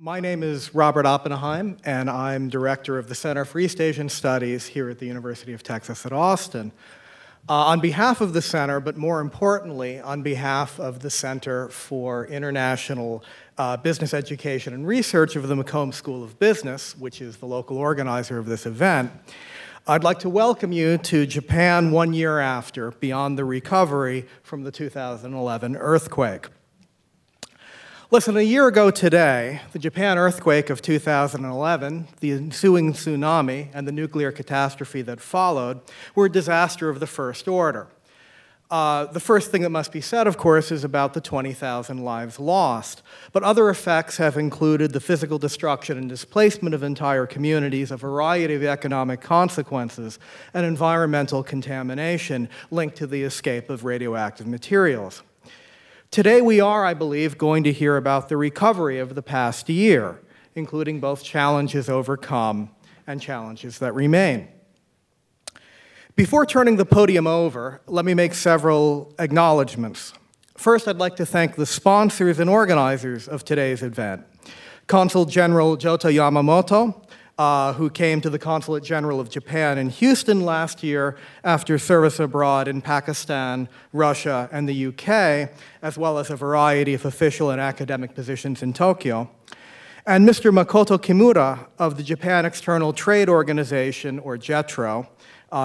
My name is Robert Oppenheim, and I'm director of the Center for East Asian Studies here at the University of Texas at Austin. On behalf of the center, but more importantly, on behalf of the Center for International Business Education and Research of the Macomb School of Business, which is the local organizer of this event, I'd like to welcome you to Japan 1 year after, beyond the recovery from the 2011 earthquake. Listen, a year ago today, the Japan earthquake of 2011, the ensuing tsunami, and the nuclear catastrophe that followed were a disaster of the first order. The first thing that must be said, of course, is about the 20,000 lives lost. But other effects have included the physical destruction and displacement of entire communities, a variety of economic consequences, and environmental contamination linked to the escape of radioactive materials. Today we are, I believe, going to hear about the recovery of the past year, including both challenges overcome and challenges that remain. Before turning the podium over, let me make several acknowledgments. First, I'd like to thank the sponsors and organizers of today's event. Consul General Jota Yamamoto, who came to the Consulate General of Japan in Houston last year after service abroad in Pakistan, Russia, and the UK, as well as a variety of official and academic positions in Tokyo. And Mr. Makoto Kimura of the Japan External Trade Organization, or JETRO,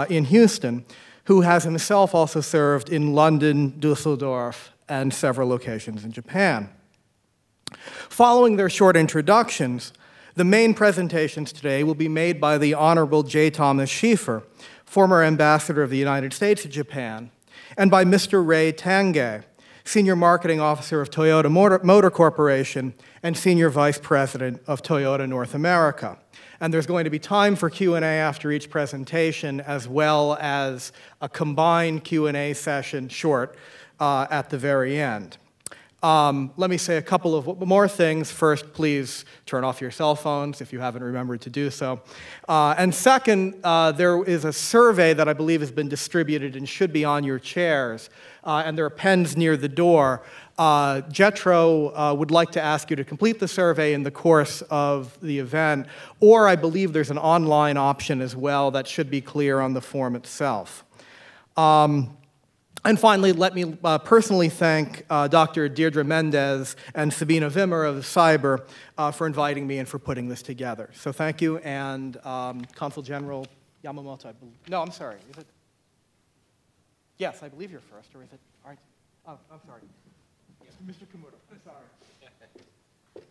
in Houston, who has himself also served in London, Dusseldorf, and several locations in Japan. Following their short introductions, the main presentations today will be made by the Honorable J. Thomas Schieffer, former ambassador of the United States to Japan, and by Mr. Ray Tanguay, Senior Marketing Officer of Toyota Motor Corporation and Senior Vice President of Toyota North America. And there's going to be time for Q&A after each presentation, as well as a combined Q&A session short at the very end. Let me say a couple of more things. First, please turn off your cell phones if you haven't remembered to do so. And second, there is a survey that I believe has been distributed and should be on your chairs. And there are pens near the door. JETRO would like to ask you to complete the survey in the course of the event, or I believe there's an online option as well that should be clear on the form itself. And finally, let me personally thank Dr. Deirdre Mendez and Sabina Wimmer of Ciber for inviting me and for putting this together. So thank you, and Consul General Yamamoto, I believe. No, I'm sorry. Is it? Yes, I believe you're first, or is it? All right. Oh, I'm sorry. Mr. Kimura, I'm sorry.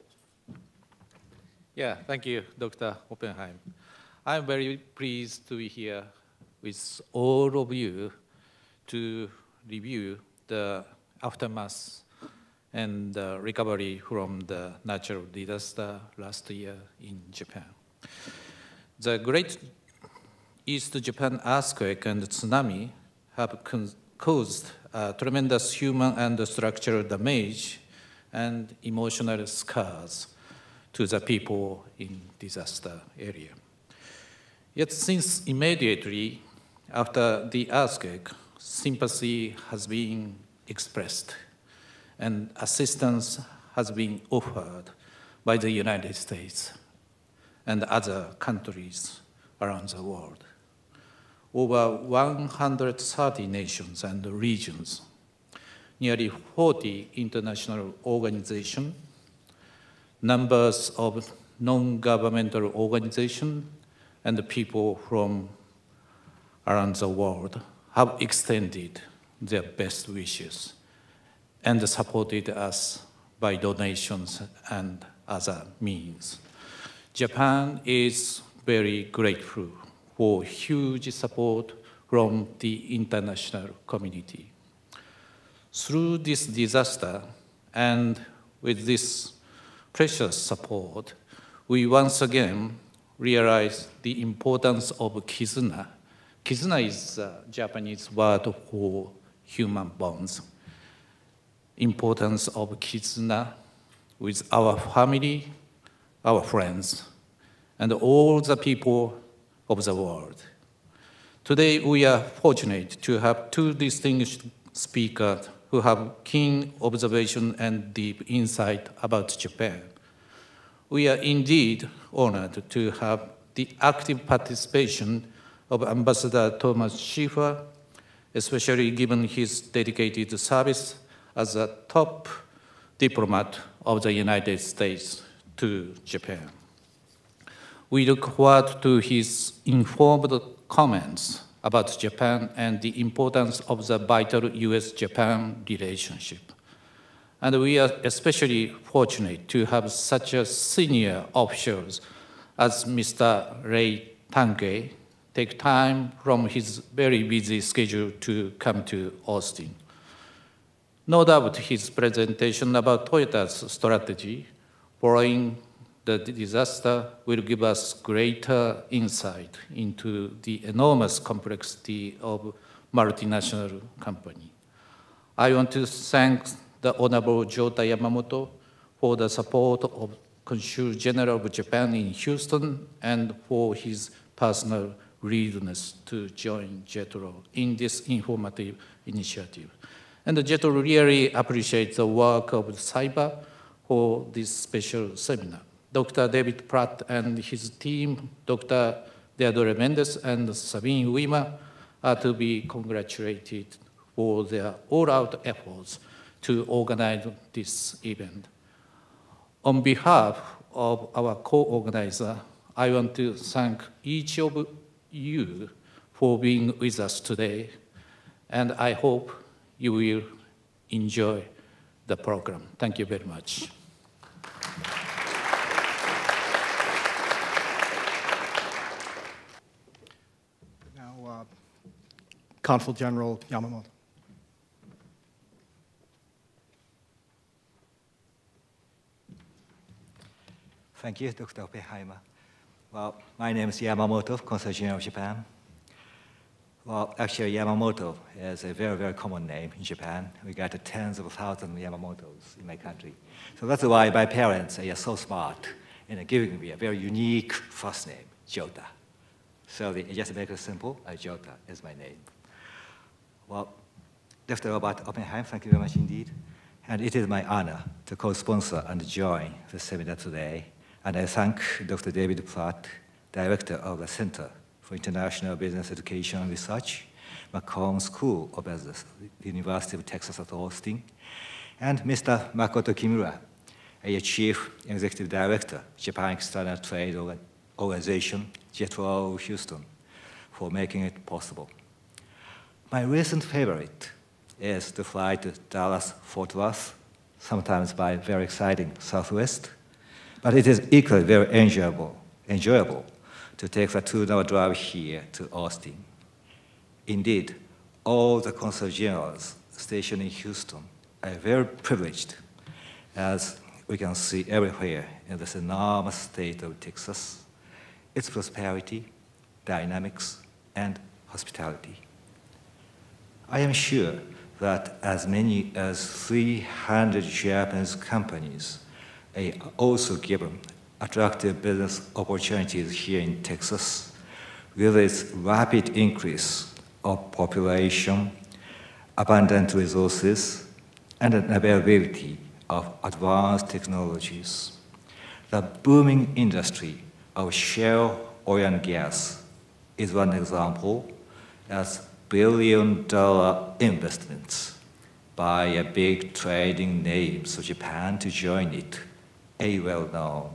Yeah, thank you, Dr. Oppenheim. I'm very pleased to be here with all of you to review the aftermath and recovery from the natural disaster last year in Japan. The Great East Japan earthquake and tsunami have caused tremendous human and structural damage and emotional scars to the people in disaster area. Yet since immediately after the earthquake, sympathy has been expressed and assistance has been offered by the United States and other countries around the world. Over 130 nations and regions, nearly 40 international organizations, numbers of non-governmental organizations, and people from around the world have extended their best wishes and supported us by donations and other means. Japan is very grateful for huge support from the international community. Through this disaster and with this precious support, we once again realize the importance of kizuna. Kizuna is a Japanese word for human bonds. Importance of kizuna with our family, our friends, and all the people of the world. Today, we are fortunate to have two distinguished speakers who have keen observation and deep insight about Japan. We are indeed honored to have the active participation of Ambassador Thomas Schieffer, especially given his dedicated service as a top diplomat of the United States to Japan. We look forward to his informed comments about Japan and the importance of the vital US-Japan relationship. And we are especially fortunate to have such a senior officials as Mr. Ray Tanguay take time from his very busy schedule to come to Austin. No doubt his presentation about Toyota's strategy following the disaster will give us greater insight into the enormous complexity of multinational company. I want to thank the Honorable Jota Yamamoto for the support of Consul General of Japan in Houston and for his personal readiness to join JETRO in this informative initiative. And JETRO really appreciates the work of Ciber for this special seminar. Dr. David Pratt and his team, Dr. Deidre Mendes and Sabine Wimmer, are to be congratulated for their all-out efforts to organize this event. On behalf of our co-organizer, I want to thank each of you for being with us today, and I hope you will enjoy the program. Thank you very much. Now, Consul General Yamamoto. Thank you, Dr. Oppenheimer. Well, my name is Yamamoto, Consul General of Japan. Well, actually, Yamamoto is a very, very common name in Japan. We got tens of thousands of Yamamotos in my country. So that's why my parents are so smart in giving me a very unique first name, Jota. So just to make it simple, Jota is my name. Well, Dr. Robert Oppenheimer, thank you very much indeed. And it is my honor to co-sponsor and join the seminar today. And I thank Dr. David Platt, Director of the Center for International Business Education and Research, McCombs School of Business, the University of Texas at Austin, and Mr. Makoto Kimura, a Chief Executive Director, Japan External Trade Organization, JETRO Houston, for making it possible. My recent favorite is to fly to Dallas-Fort Worth, sometimes by very exciting Southwest, but it is equally very enjoyable to take the 2-hour drive here to Austin. Indeed, all the consul generals stationed in Houston are very privileged, as we can see everywhere in this enormous state of Texas, its prosperity, dynamics, and hospitality. I am sure that as many as 300 Japanese companies are also given attractive business opportunities here in Texas with its rapid increase of population, abundant resources, and an availability of advanced technologies. The booming industry of shale oil and gas is one example, as billion-dollar investments by a big trading names of Japan to join it, a well-known.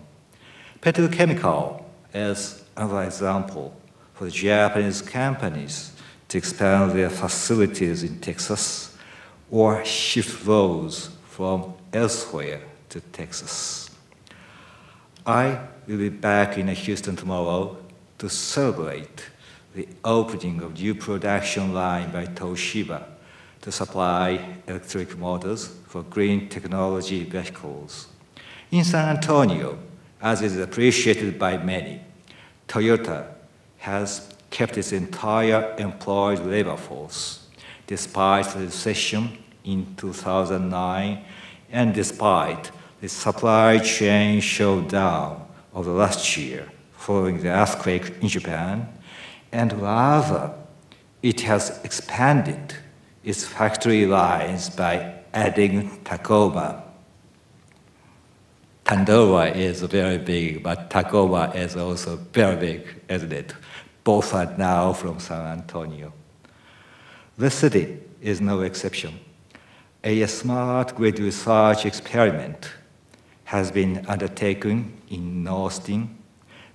Petrochemical is another example for the Japanese companies to expand their facilities in Texas or shift those from elsewhere to Texas. I will be back in Houston tomorrow to celebrate the opening of new production line by Toshiba to supply electric motors for green technology vehicles. In San Antonio, as is appreciated by many, Toyota has kept its entire employed labor force, despite the recession in 2009 and despite the supply chain showdown of the last year following the earthquake in Japan, and rather, it has expanded its factory lines by adding Tacoma. Tanguay is very big, but Tacoma is also very big, isn't it? Both are now from San Antonio. The city is no exception. A smart grid research experiment has been undertaken in Austin,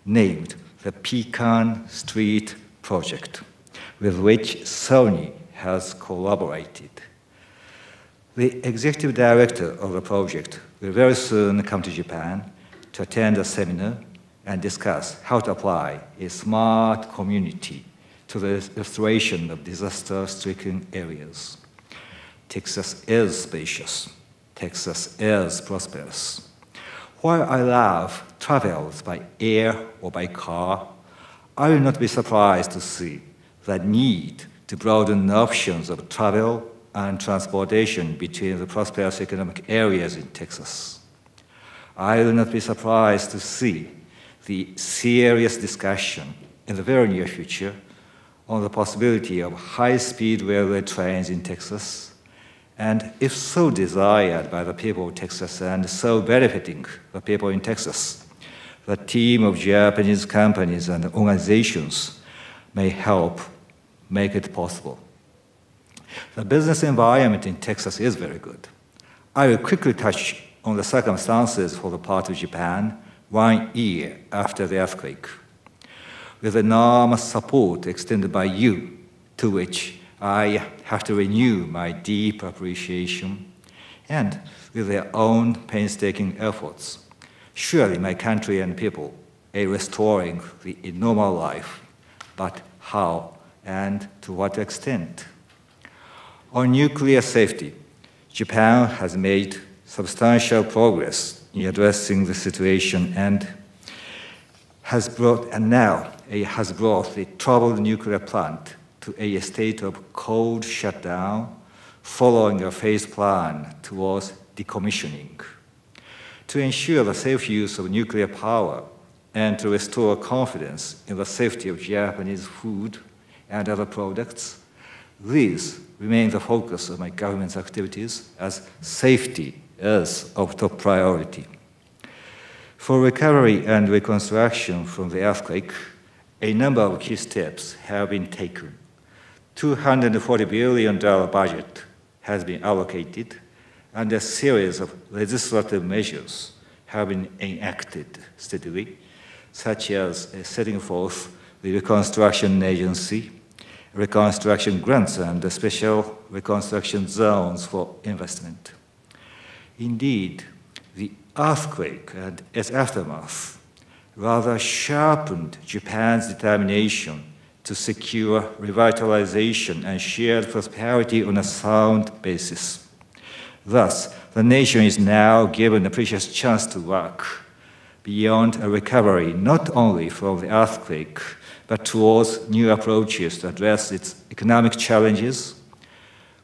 named the Pecan Street Project, with which Sony has collaborated. The executive director of the project will very soon come to Japan to attend a seminar and discuss how to apply a smart community to the restoration of disaster-stricken areas. Texas is spacious. Texas is prosperous. While I love travels by air or by car, I will not be surprised to see the need to broaden options of travel and transportation between the prosperous economic areas in Texas. I will not be surprised to see the serious discussion in the very near future on the possibility of high-speed railway trains in Texas, and if so desired by the people of Texas and so benefiting the people in Texas, the team of Japanese companies and organizations may help make it possible. The business environment in Texas is very good. I will quickly touch on the circumstances for the part of Japan 1 year after the earthquake. With enormous support extended by you, to which I have to renew my deep appreciation, and with their own painstaking efforts, surely my country and people are restoring the normal life, but how and to what extent? On nuclear safety, Japan has made substantial progress in addressing the situation and has brought the troubled nuclear plant to a state of cold shutdown following a phased plan towards decommissioning. To ensure the safe use of nuclear power and to restore confidence in the safety of Japanese food and other products, these remain the focus of my government's activities, as safety is of top priority. For recovery and reconstruction from the earthquake, a number of key steps have been taken. $240 billion budget has been allocated, and a series of legislative measures have been enacted steadily, such as setting forth the Reconstruction Agency, reconstruction grants, and special reconstruction zones for investment. Indeed, the earthquake and its aftermath rather sharpened Japan's determination to secure revitalization and shared prosperity on a sound basis. Thus, the nation is now given a precious chance to work beyond a recovery not only from the earthquake, but towards new approaches to address its economic challenges,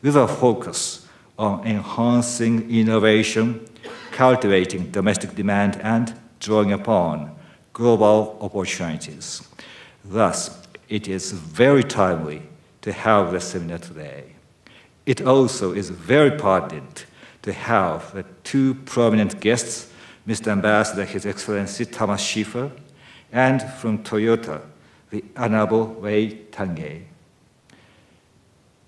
with a focus on enhancing innovation, cultivating domestic demand, and drawing upon global opportunities. Thus, it is very timely to have the seminar today. It also is very pertinent to have the two prominent guests, Mr. Ambassador, His Excellency Thomas Schieffer, and from Toyota, the Honorable Wei Tanguay.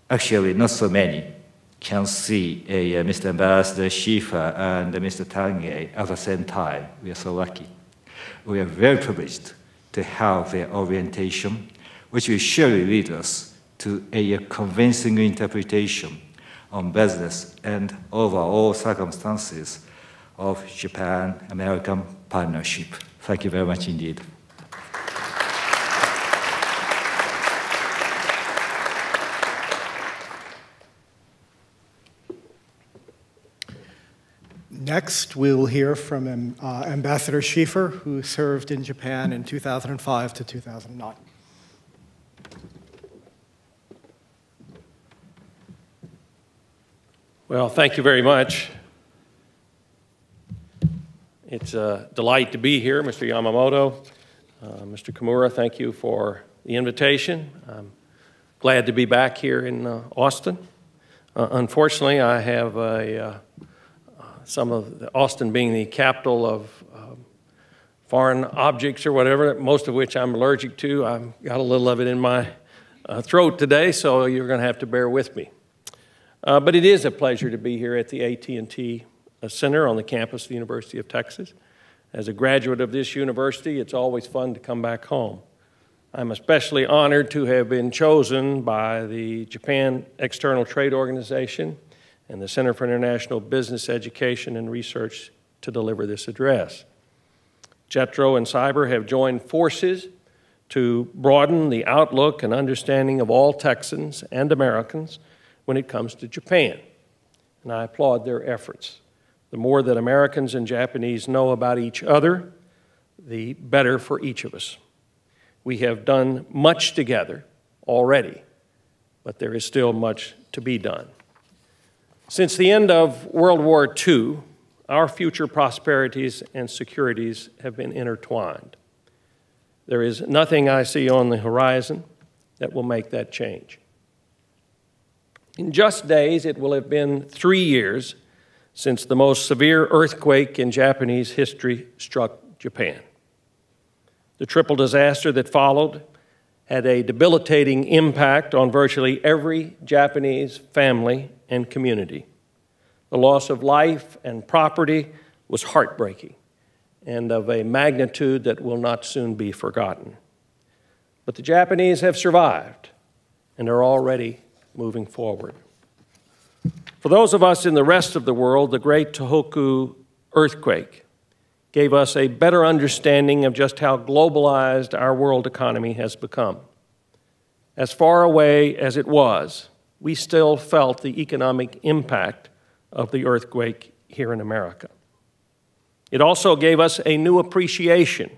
Actually, not so many can see Mr. Ambassador Schieffer and Mr. Tanguay at the same time. We are so lucky. We are very privileged to have their orientation, which will surely lead us to a convincing interpretation on business and overall circumstances of Japan-American partnership. Thank you very much indeed. Next, we'll hear from Ambassador Schieffer, who served in Japan in 2005 to 2009. Well, thank you very much. It's a delight to be here, Mr. Yamamoto. Mr. Kimura, thank you for the invitation. I'm glad to be back here in Austin. Unfortunately, I have a Austin being the capital of foreign objects or whatever, most of which I'm allergic to. I've got a little of it in my throat today, so you're going to have to bear with me. But it is a pleasure to be here at the AT&T Center on the campus of the University of Texas. As a graduate of this university, it's always fun to come back home. I'm especially honored to have been chosen by the Japan External Trade Organization and the Center for International Business Education and Research to deliver this address. JETRO and Ciber have joined forces to broaden the outlook and understanding of all Texans and Americans when it comes to Japan, and I applaud their efforts. The more that Americans and Japanese know about each other, the better for each of us. We have done much together already, but there is still much to be done. Since the end of World War II, our future prosperities and securities have been intertwined. There is nothing I see on the horizon that will make that change. In just days, it will have been 3 years since the most severe earthquake in Japanese history struck Japan. The triple disaster that followed had a debilitating impact on virtually every Japanese family and community. The loss of life and property was heartbreaking and of a magnitude that will not soon be forgotten. But the Japanese have survived and are already moving forward. For those of us in the rest of the world, the Great Tohoku earthquake gave us a better understanding of just how globalized our world economy has become. As far away as it was, we still felt the economic impact of the earthquake here in America. It also gave us a new appreciation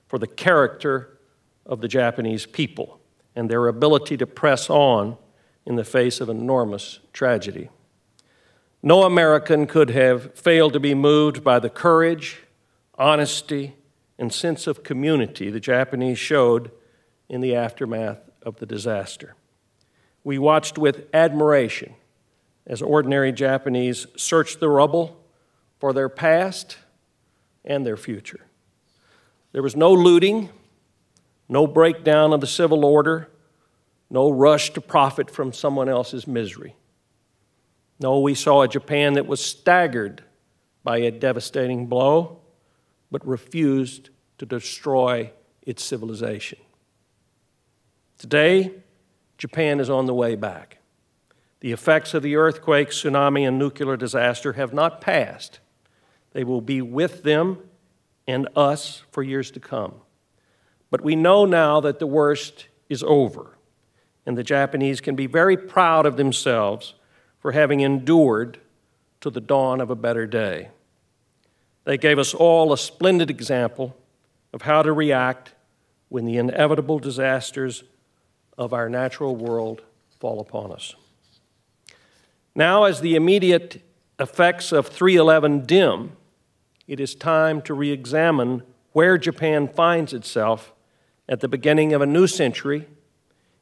for the character of the Japanese people and their ability to press on in the face of enormous tragedy. No American could have failed to be moved by the courage, honesty, and sense of community the Japanese showed in the aftermath of the disaster. We watched with admiration as ordinary Japanese searched the rubble for their past and their future. There was no looting, no breakdown of the civil order, no rush to profit from someone else's misery. No, we saw a Japan that was staggered by a devastating blow, but refused to destroy its civilization. Today, Japan is on the way back. The effects of the earthquake, tsunami, and nuclear disaster have not passed. They will be with them and us for years to come. But we know now that the worst is over, and the Japanese can be very proud of themselves for having endured to the dawn of a better day. They gave us all a splendid example of how to react when the inevitable disasters of our natural world fall upon us. Now, as the immediate effects of 3/11 dim, it is time to re-examine where Japan finds itself at the beginning of a new century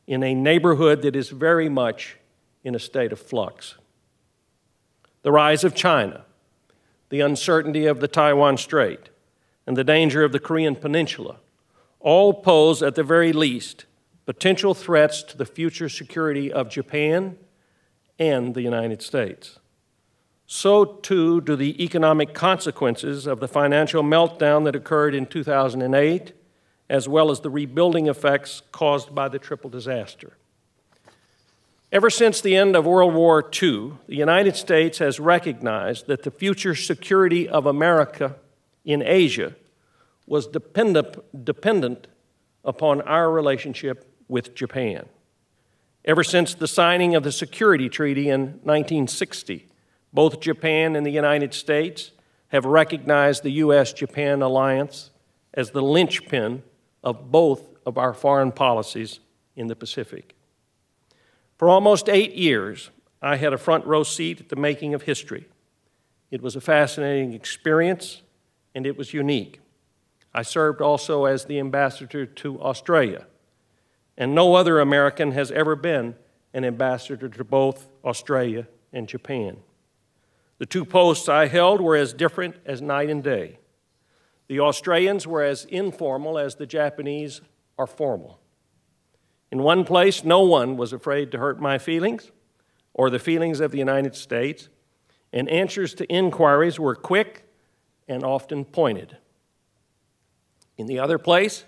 in a neighborhood that is very much in a state of flux. The rise of China, the uncertainty of the Taiwan Strait, and the danger of the Korean Peninsula all pose, at the very least, potential threats to the future security of Japan and the United States. So too do the economic consequences of the financial meltdown that occurred in 2008, as well as the rebuilding effects caused by the triple disaster. Ever since the end of World War II, the United States has recognized that the future security of America in Asia was dependent upon our relationship with Japan. Ever since the signing of the Security Treaty in 1960, both Japan and the United States have recognized the U.S.-Japan alliance as the linchpin of both of our foreign policies in the Pacific. For almost 8 years, I had a front row seat at the making of history. It was a fascinating experience, and it was unique. I served also as the ambassador to Australia, and no other American has ever been an ambassador to both Australia and Japan. The two posts I held were as different as night and day. The Australians were as informal as the Japanese are formal. In one place, no one was afraid to hurt my feelings or the feelings of the United States, and answers to inquiries were quick and often pointed. In the other place,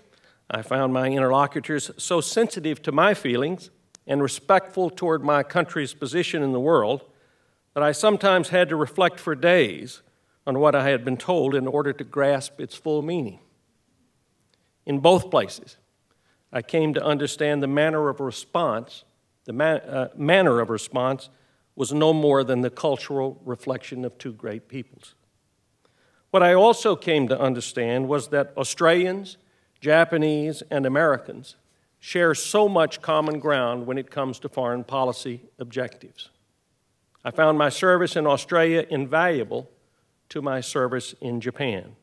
I found my interlocutors so sensitive to my feelings and respectful toward my country's position in the world that I sometimes had to reflect for days on what I had been told in order to grasp its full meaning. In both places, I came to understand the manner of response. The manner of response was no more than the cultural reflection of two great peoples. What I also came to understand was that Australians, Japanese, and Americans share so much common ground when it comes to foreign policy objectives. I found my service in Australia invaluable to my service in Japan.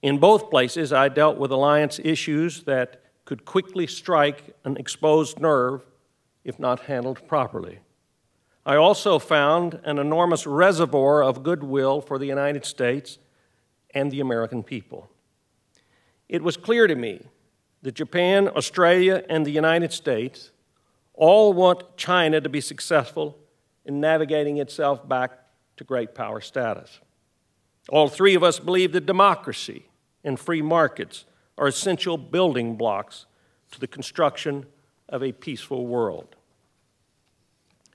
In both places, I dealt with alliance issues that could quickly strike an exposed nerve if not handled properly. I also found an enormous reservoir of goodwill for the United States and the American people. It was clear to me that Japan, Australia, and the United States all want China to be successful in navigating itself back to great power status. All three of us believe that democracy and free markets are essential building blocks to the construction of a peaceful world.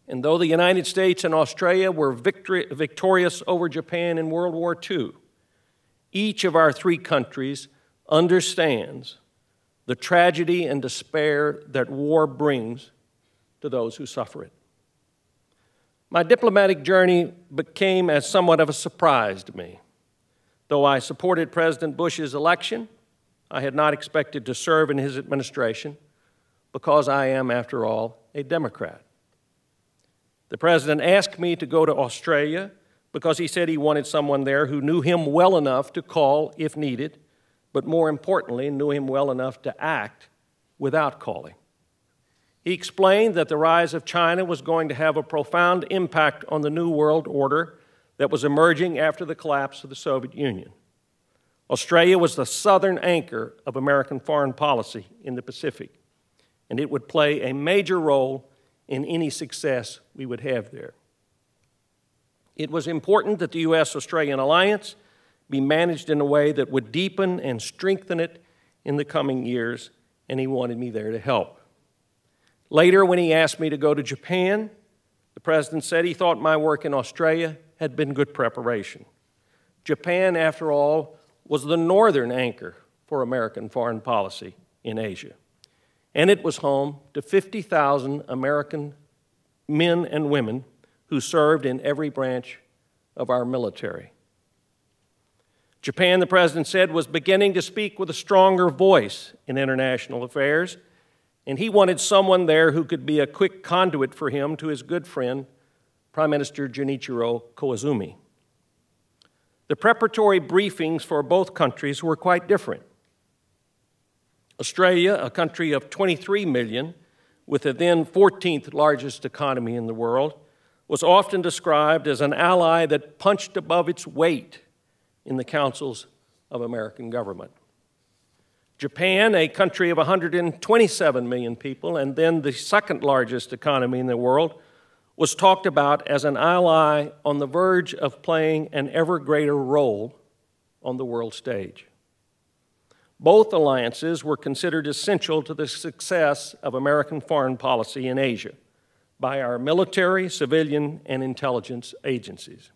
And though the United States and Australia were victorious over Japan in World War II, each of our three countries understands the tragedy and despair that war brings to those who suffer it. My diplomatic journey became as somewhat of a surprise to me. Though I supported President Bush's election, I had not expected to serve in his administration because I am, after all, a Democrat. The President asked me to go to Australia because he said he wanted someone there who knew him well enough to call if needed, but more importantly, knew him well enough to act without calling. He explained that the rise of China was going to have a profound impact on the New World Order that was emerging after the collapse of the Soviet Union. Australia was the southern anchor of American foreign policy in the Pacific, and it would play a major role in any success we would have there. It was important that the U.S.-Australian alliance be managed in a way that would deepen and strengthen it in the coming years, and he wanted me there to help. Later, when he asked me to go to Japan, the President said he thought my work in Australia had been good preparation. Japan, after all, was the northern anchor for American foreign policy in Asia, and it was home to 50,000 American men and women who served in every branch of our military. Japan, the President said, was beginning to speak with a stronger voice in international affairs, and he wanted someone there who could be a quick conduit for him to his good friend, Prime Minister Junichiro Koizumi. The preparatory briefings for both countries were quite different. Australia, a country of 23 million, with the then 14th largest economy in the world, was often described as an ally that punched above its weight in the councils of American government. Japan, a country of 127 million people, and then the second largest economy in the world, was talked about as an ally on the verge of playing an ever greater role on the world stage. Both alliances were considered essential to the success of American foreign policy in Asia by our military, civilian, and intelligence agencies.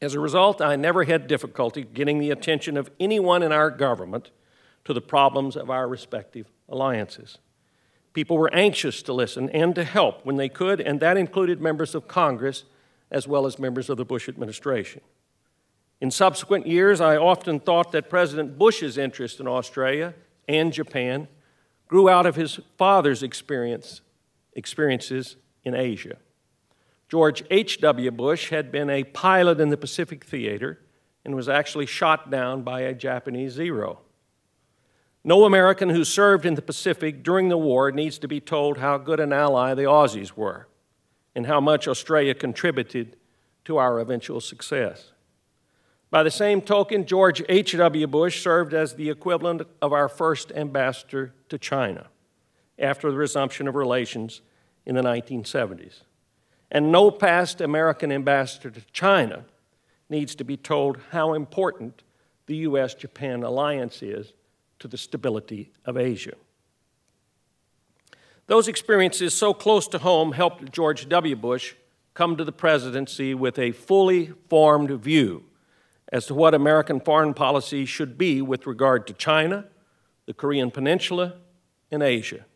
As a result, I never had difficulty getting the attention of anyone in our government to the problems of our respective alliances. People were anxious to listen and to help when they could, and that included members of Congress as well as members of the Bush administration. In subsequent years, I often thought that President Bush's interest in Australia and Japan grew out of his father's experiences in Asia. George H.W. Bush had been a pilot in the Pacific Theater and was actually shot down by a Japanese Zero. No American who served in the Pacific during the war needs to be told how good an ally the Aussies were and how much Australia contributed to our eventual success. By the same token, George H.W. Bush served as the equivalent of our first ambassador to China after the resumption of relations in the 1970s. And no past American ambassador to China needs to be told how important the U.S.-Japan alliance is to the stability of Asia. Those experiences so close to home helped George W. Bush come to the presidency with a fully formed view as to what American foreign policy should be with regard to China, the Korean Peninsula, and Asia.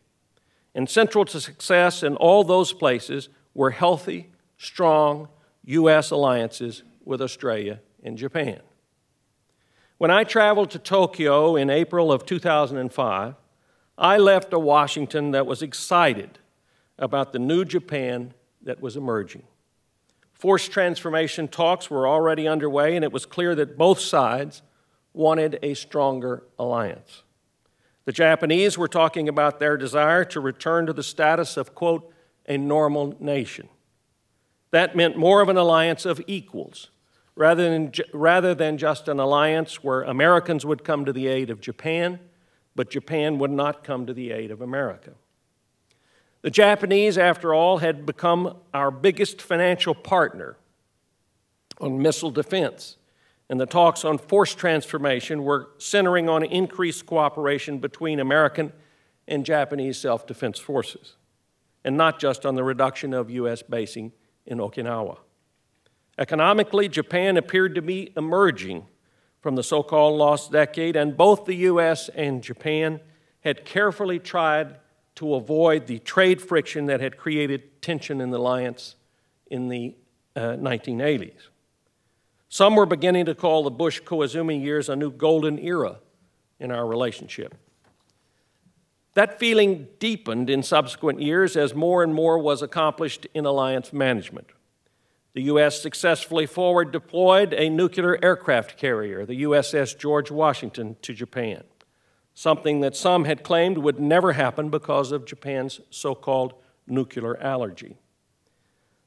And central to success in all those places were healthy, strong U.S. alliances with Australia and Japan. When I traveled to Tokyo in April of 2005, I left a Washington that was excited about the new Japan that was emerging. Forced transformation talks were already underway, and it was clear that both sides wanted a stronger alliance. The Japanese were talking about their desire to return to the status of, quote, a normal nation. That meant more of an alliance of equals, rather than just an alliance where Americans would come to the aid of Japan, but Japan would not come to the aid of America. The Japanese, after all, had become our biggest financial partner on missile defense, and the talks on force transformation were centering on increased cooperation between American and Japanese self-defense forces, and not just on the reduction of U.S. basing in Okinawa. Economically, Japan appeared to be emerging from the so-called lost decade, and both the U.S. and Japan had carefully tried to avoid the trade friction that had created tension in the alliance in the 1980s. Some were beginning to call the Bush-Koizumi years a new golden era in our relationship. That feeling deepened in subsequent years as more and more was accomplished in alliance management. The U.S. successfully forward deployed a nuclear aircraft carrier, the USS George Washington, to Japan, something that some had claimed would never happen because of Japan's so-called nuclear allergy.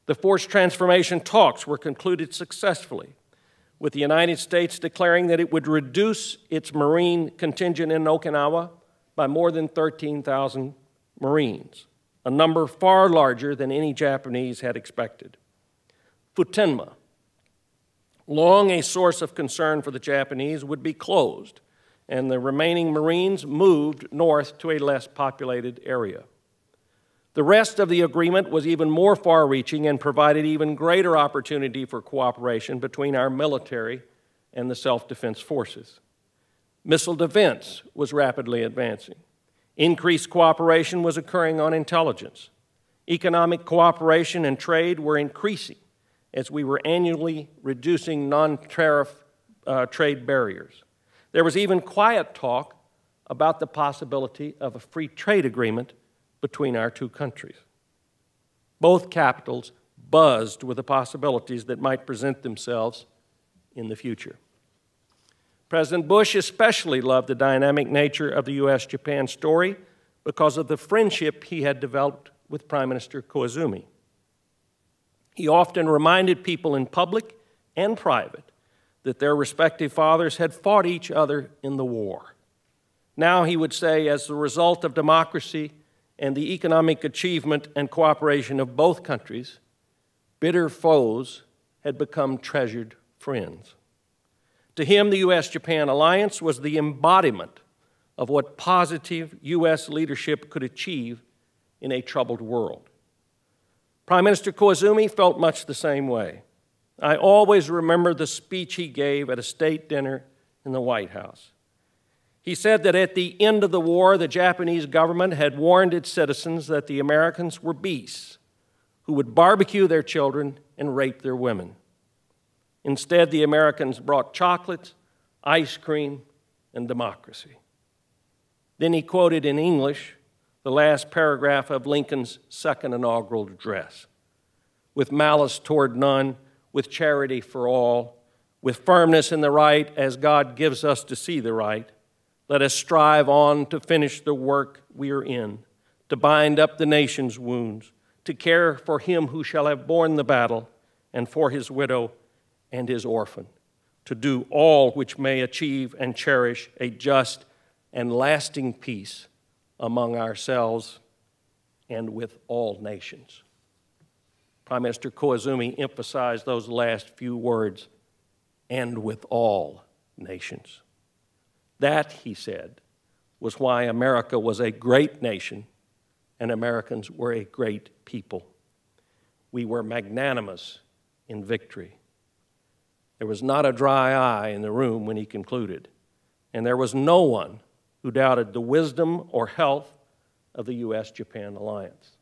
The forced transformation talks were concluded successfully, with the United States declaring that it would reduce its Marine contingent in Okinawa by more than 13,000 Marines, a number far larger than any Japanese had expected. Futenma, long a source of concern for the Japanese, would be closed, and the remaining Marines moved north to a less populated area. The rest of the agreement was even more far-reaching and provided even greater opportunity for cooperation between our military and the self-defense forces. Missile defense was rapidly advancing. Increased cooperation was occurring on intelligence. Economic cooperation and trade were increasing as we were annually reducing non-tariff trade barriers. There was even quiet talk about the possibility of a free trade agreement between our two countries. Both capitals buzzed with the possibilities that might present themselves in the future. President Bush especially loved the dynamic nature of the U.S.-Japan story because of the friendship he had developed with Prime Minister Koizumi. He often reminded people in public and private that their respective fathers had fought each other in the war. Now he would say, as the result of democracy and the economic achievement and cooperation of both countries, bitter foes had become treasured friends. To him, the U.S.-Japan alliance was the embodiment of what positive U.S. leadership could achieve in a troubled world. Prime Minister Koizumi felt much the same way. I always remember the speech he gave at a state dinner in the White House. He said that at the end of the war, the Japanese government had warned its citizens that the Americans were beasts who would barbecue their children and rape their women. Instead, the Americans brought chocolates, ice cream, and democracy. Then he quoted in English the last paragraph of Lincoln's second inaugural address. With malice toward none, with charity for all, with firmness in the right as God gives us to see the right, let us strive on to finish the work we are in, to bind up the nation's wounds, to care for him who shall have borne the battle, and for his widow and his orphan, to do all which may achieve and cherish a just and lasting peace among ourselves and with all nations. Prime Minister Koizumi emphasized those last few words, and with all nations. That, he said, was why America was a great nation and Americans were a great people. We were magnanimous in victory. There was not a dry eye in the room when he concluded, and there was no one who doubted the wisdom or health of the U.S.-Japan alliance.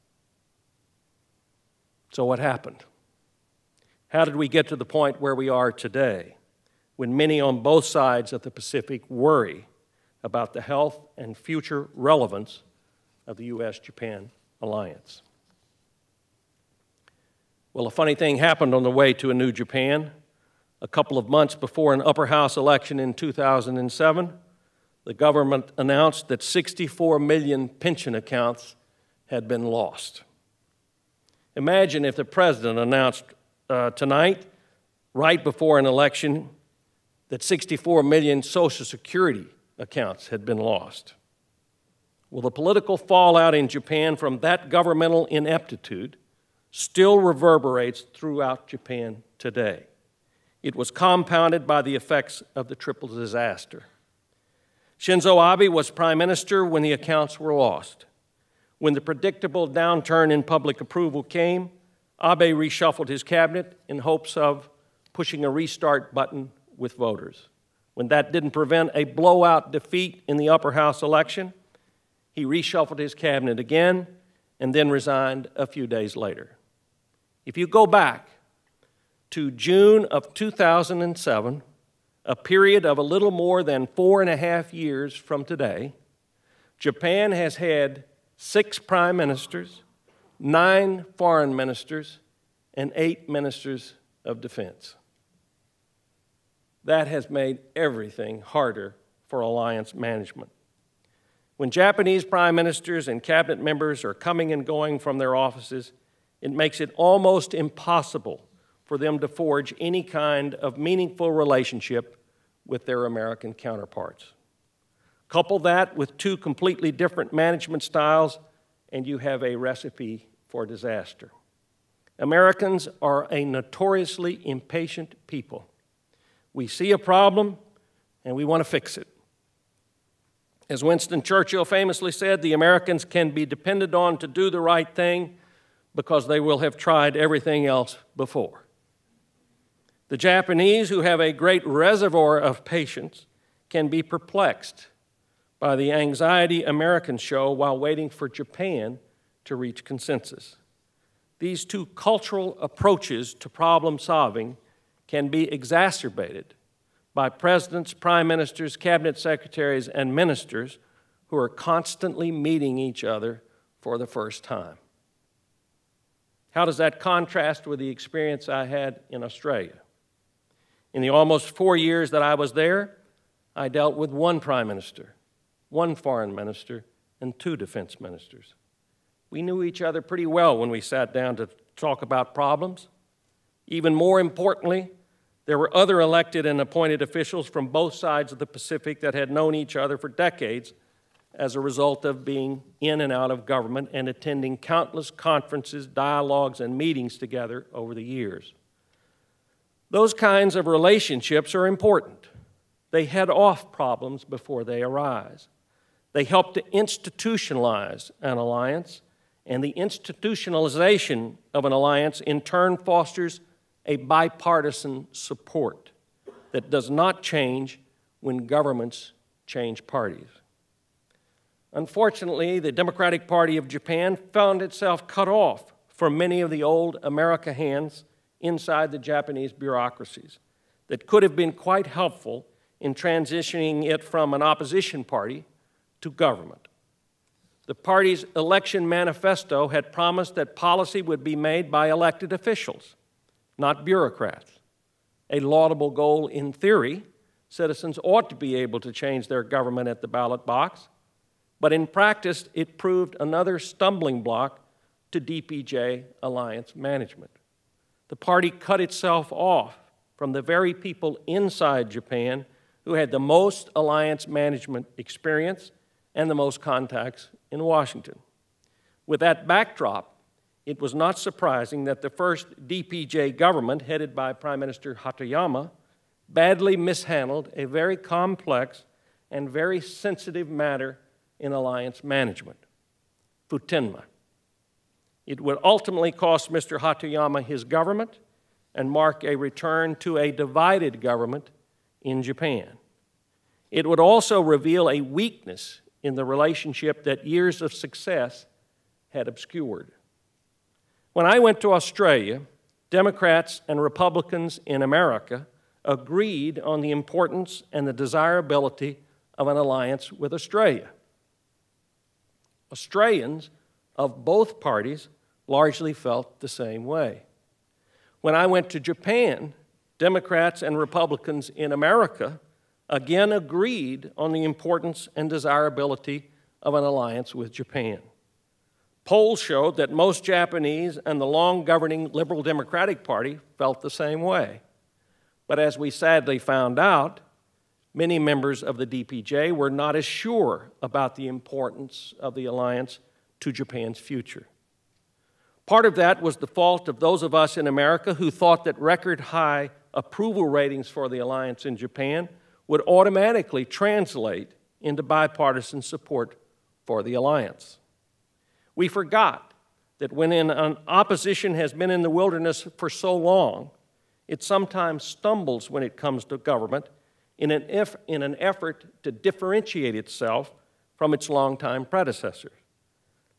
So what happened? How did we get to the point where we are today, when many on both sides of the Pacific worry about the health and future relevance of the U.S.-Japan alliance? Well, a funny thing happened on the way to a new Japan. A couple of months before an upper house election in 2007, the government announced that 64 million pension accounts had been lost. Imagine if the president announced tonight, right before an election, that 64 million Social Security accounts had been lost. Well, the political fallout in Japan from that governmental ineptitude still reverberates throughout Japan today. It was compounded by the effects of the triple disaster. Shinzo Abe was prime minister when the accounts were lost. When the predictable downturn in public approval came, Abe reshuffled his cabinet in hopes of pushing a restart button with voters. When that didn't prevent a blowout defeat in the upper house election, he reshuffled his cabinet again and then resigned a few days later. If you go back to June of 2007, a period of a little more than 4.5 years from today, Japan has had 6 prime ministers, 9 foreign ministers, and 8 ministers of defense. That has made everything harder for alliance management. When Japanese prime ministers and cabinet members are coming and going from their offices, it makes it almost impossible for them to forge any kind of meaningful relationship with their American counterparts. Couple that with 2 completely different management styles, and you have a recipe for disaster. Americans are a notoriously impatient people. We see a problem, and we want to fix it. As Winston Churchill famously said, the Americans can be depended on to do the right thing because they will have tried everything else before. The Japanese, who have a great reservoir of patience, can be perplexed by the anxiety Americans show while waiting for Japan to reach consensus. These 2 cultural approaches to problem solving can be exacerbated by presidents, prime ministers, cabinet secretaries, and ministers who are constantly meeting each other for the first time. How does that contrast with the experience I had in Australia? In the almost 4 years that I was there, I dealt with 1 prime minister, 1 foreign minister, and 2 defense ministers. We knew each other pretty well when we sat down to talk about problems. Even more importantly, there were other elected and appointed officials from both sides of the Pacific that had known each other for decades as a result of being in and out of government and attending countless conferences, dialogues, and meetings together over the years. Those kinds of relationships are important. They head off problems before they arise. They help to institutionalize an alliance, and the institutionalization of an alliance in turn fosters a bipartisan support that does not change when governments change parties. Unfortunately, the Democratic Party of Japan found itself cut off from many of the old America hands inside the Japanese bureaucracies that could have been quite helpful in transitioning it from an opposition party to government. The party's election manifesto had promised that policy would be made by elected officials, not bureaucrats. A laudable goal in theory. Citizens ought to be able to change their government at the ballot box, but in practice, it proved another stumbling block to DPJ alliance management. the party cut itself off from the very people inside Japan who had the most alliance management experience and the most contacts in Washington. With that backdrop, it was not surprising that the first DPJ government, headed by Prime Minister Hatoyama, badly mishandled a very complex and very sensitive matter in alliance management, Futenma. It would ultimately cost Mr. Hatoyama his government and mark a return to a divided government in Japan. It would also reveal a weakness in the relationship that years of success had obscured. When I went to Australia, Democrats and Republicans in America agreed on the importance and the desirability of an alliance with Australia. Australians of both parties largely felt the same way. When I went to Japan, Democrats and Republicans in America again agreed on the importance and desirability of an alliance with Japan. Polls showed that most Japanese and the long-governing Liberal Democratic Party felt the same way. But as we sadly found out, many members of the DPJ were not as sure about the importance of the alliance to Japan's future. Part of that was the fault of those of us in America who thought that record-high approval ratings for the alliance in Japan would automatically translate into bipartisan support for the alliance. We forgot that when an opposition has been in the wilderness for so long, it sometimes stumbles when it comes to government in an effort to differentiate itself from its longtime predecessors.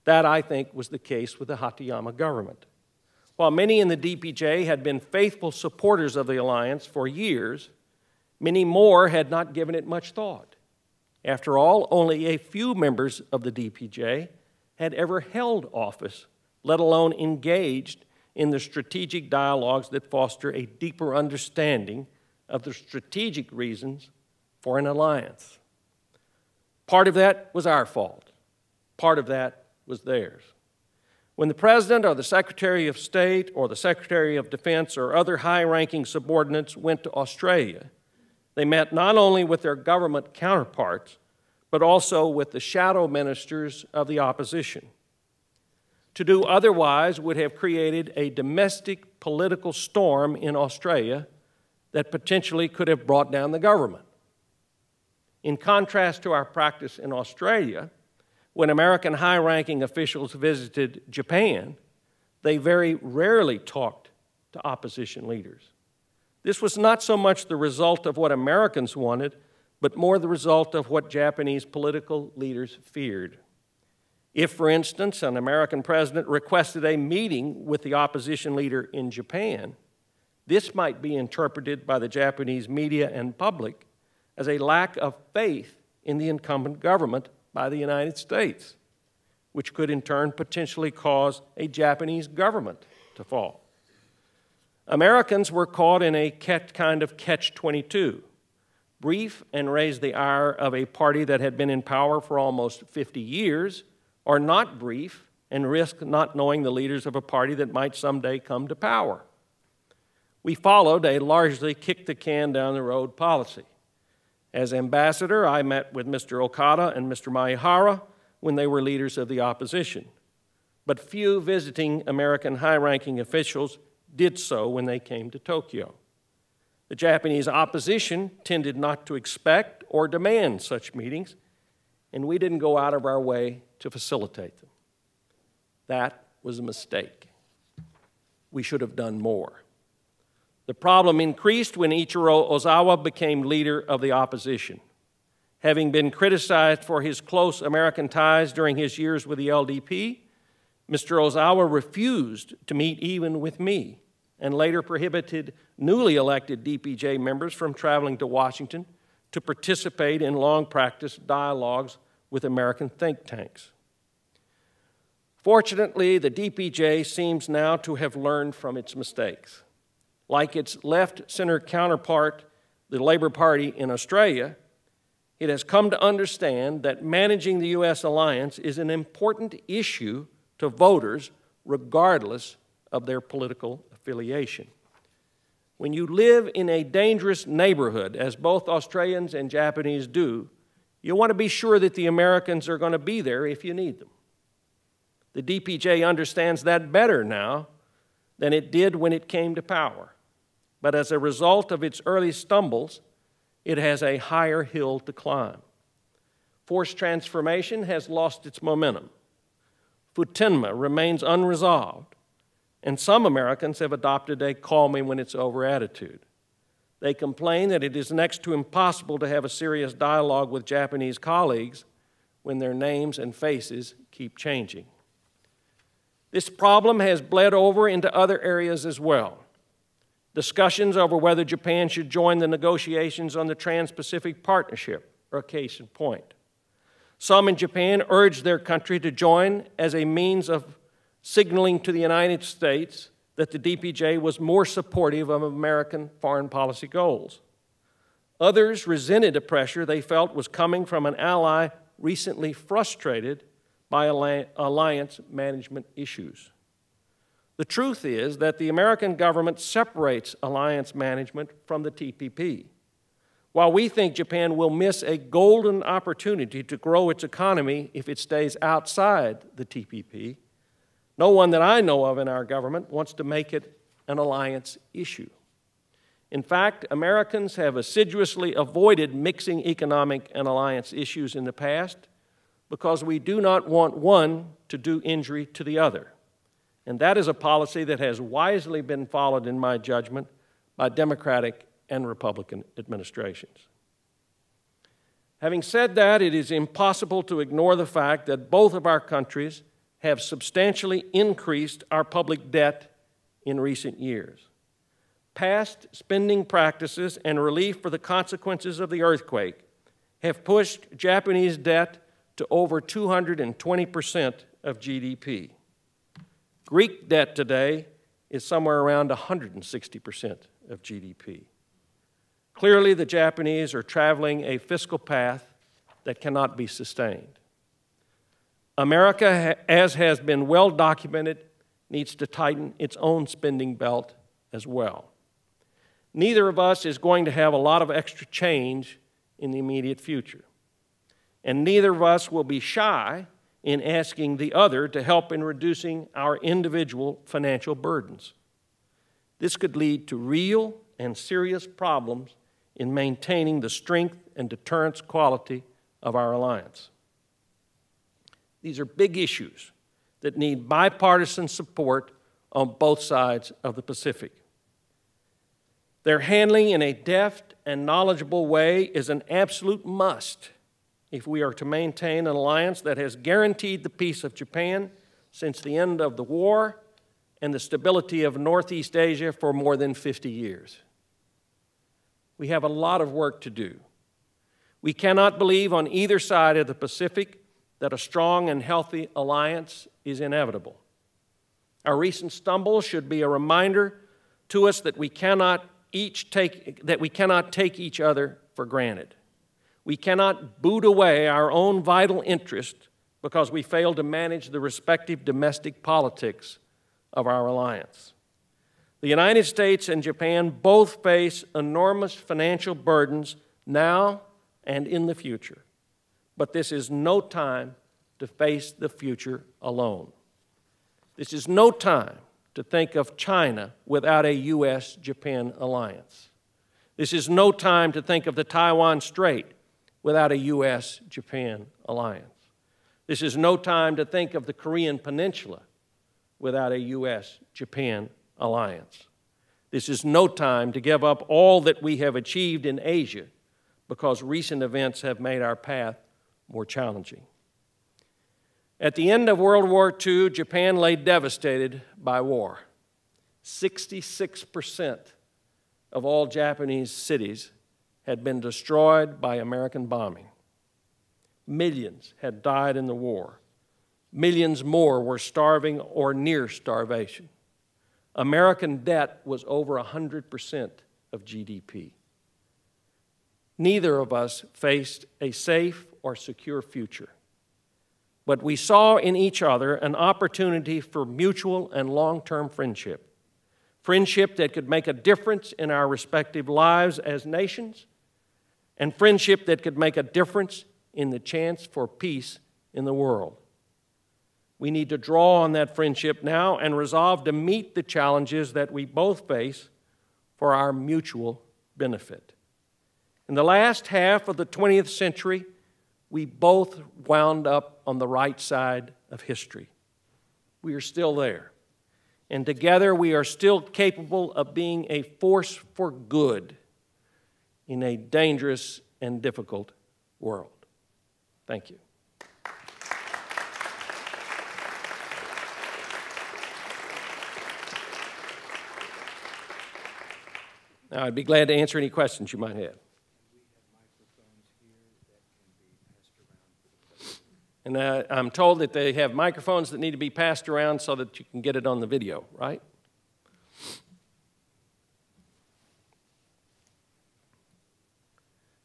That, I think, was the case with the Hatoyama government. While many in the DPJ had been faithful supporters of the alliance for years, many more had not given it much thought. After all, only a few members of the DPJ had ever held office, let alone engaged in the strategic dialogues that foster a deeper understanding of the strategic reasons for an alliance. Part of that was our fault. Part of that was theirs. When the President or the Secretary of State or the Secretary of Defense or other high-ranking subordinates went to Australia, they met not only with their government counterparts, but also with the shadow ministers of the opposition. To do otherwise would have created a domestic political storm in Australia that potentially could have brought down the government. In contrast to our practice in Australia, when American high-ranking officials visited Japan, they very rarely talked to opposition leaders. This was not so much the result of what Americans wanted, but more the result of what Japanese political leaders feared. If, for instance, an American president requested a meeting with the opposition leader in Japan, this might be interpreted by the Japanese media and public as a lack of faith in the incumbent government by the United States, which could in turn potentially cause a Japanese government to fall. Americans were caught in a kind of catch-22, brief and raise the ire of a party that had been in power for almost 50 years, or not brief and risk not knowing the leaders of a party that might someday come to power. We followed a largely kick-the-can-down-the-road policy. As ambassador, I met with Mr. Okada and Mr. Maehara when they were leaders of the opposition, but few visiting American high-ranking officials did so when they came to Tokyo. The Japanese opposition tended not to expect or demand such meetings, and we didn't go out of our way to facilitate them. That was a mistake. We should have done more. The problem increased when Ichiro Ozawa became leader of the opposition. Having been criticized for his close American ties during his years with the LDP, Mr. Ozawa refused to meet even with me and later prohibited newly elected DPJ members from traveling to Washington to participate in long-practice dialogues with American think tanks. Fortunately, the DPJ seems now to have learned from its mistakes. Like its left-center counterpart, the Labour Party in Australia, it has come to understand that managing the U.S. alliance is an important issue to voters regardless of their political affiliation. affiliation. When you live in a dangerous neighborhood, as both Australians and Japanese do, you want to be sure that the Americans are going to be there if you need them. The DPJ understands that better now than it did when it came to power. But as a result of its early stumbles, it has a higher hill to climb. Forced transformation has lost its momentum. Futenma remains unresolved, and some Americans have adopted a call-me-when-it's-over attitude. They complain that it is next to impossible to have a serious dialogue with Japanese colleagues when their names and faces keep changing. This problem has bled over into other areas as well. Discussions over whether Japan should join the negotiations on the Trans-Pacific Partnership are a case in point. Some in Japan urged their country to join as a means of signaling to the United States that the DPJ was more supportive of American foreign policy goals. Others resented a pressure they felt was coming from an ally recently frustrated by alliance management issues. The truth is that the American government separates alliance management from the TPP. While we think Japan will miss a golden opportunity to grow its economy if it stays outside the TPP, no one that I know of in our government wants to make it an alliance issue. In fact, Americans have assiduously avoided mixing economic and alliance issues in the past because we do not want one to do injury to the other. And that is a policy that has wisely been followed, in my judgment, by Democratic and Republican administrations. Having said that, it is impossible to ignore the fact that both of our countries have substantially increased our public debt in recent years. Past spending practices and relief for the consequences of the earthquake have pushed Japanese debt to over 220% of GDP. Greek debt today is somewhere around 160% of GDP. Clearly, the Japanese are traveling a fiscal path that cannot be sustained. America, as has been well documented, needs to tighten its own spending belt as well. Neither of us is going to have a lot of extra change in the immediate future. And neither of us will be shy in asking the other to help in reducing our individual financial burdens. This could lead to real and serious problems in maintaining the strength and deterrence quality of our alliance. These are big issues that need bipartisan support on both sides of the Pacific. Their handling in a deft and knowledgeable way is an absolute must if we are to maintain an alliance that has guaranteed the peace of Japan since the end of the war and the stability of Northeast Asia for more than 50 years. We have a lot of work to do. We cannot believe on either side of the Pacific that a strong and healthy alliance is inevitable. Our recent stumbles should be a reminder to us that we cannot take each other for granted. We cannot boot away our own vital interest because we fail to manage the respective domestic politics of our alliance. The United States and Japan both face enormous financial burdens now and in the future. But this is no time to face the future alone. This is no time to think of China without a U.S.-Japan alliance. This is no time to think of the Taiwan Strait without a U.S.-Japan alliance. This is no time to think of the Korean Peninsula without a U.S.-Japan alliance. This is no time to give up all that we have achieved in Asia because recent events have made our path more challenging. At the end of World War II, Japan lay devastated by war. 66% of all Japanese cities had been destroyed by American bombing. Millions had died in the war. Millions more were starving or near starvation. American debt was over 100% of GDP. Neither of us faced a safe or secure future, but we saw in each other an opportunity for mutual and long-term friendship. friendship that could make a difference in our respective lives as nations, and friendship that could make a difference in the chance for peace in the world. We need to draw on that friendship now and resolve to meet the challenges that we both face for our mutual benefit. In the last half of the 20th century, we both wound up on the right side of history. We are still there. And together we are still capable of being a force for good in a dangerous and difficult world. Thank you. Now, I'd be glad to answer any questions you might have. And I'm told that they have microphones that need to be passed around so that you can get it on the video, right?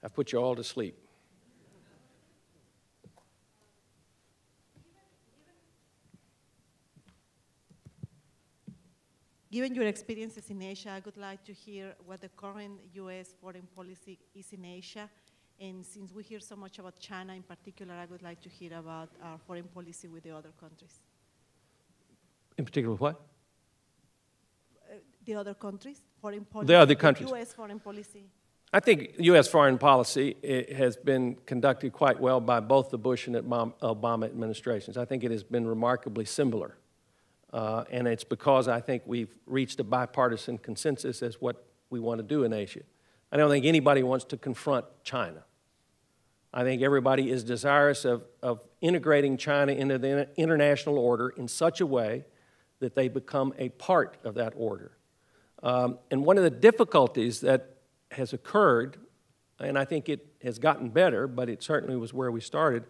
I've put you all to sleep. Given your experiences in Asia, I would like to hear what the current U.S. foreign policy is in Asia. And since we hear so much about China in particular, I would like to hear about our foreign policy with the other countries. In particular, what? The other countries, foreign policy. The other countries. U.S. foreign policy. I think U.S. foreign policy has been conducted quite well by both the Bush and Obama administrations. I think it has been remarkably similar. And it's because I think we've reached a bipartisan consensus as what we want to do in Asia. I don't think anybody wants to confront China. I think everybody is desirous of integrating China into the international order in such a way that they become a part of that order. And one of the difficulties that has occurred, and I think it has gotten better, but it certainly was where we started,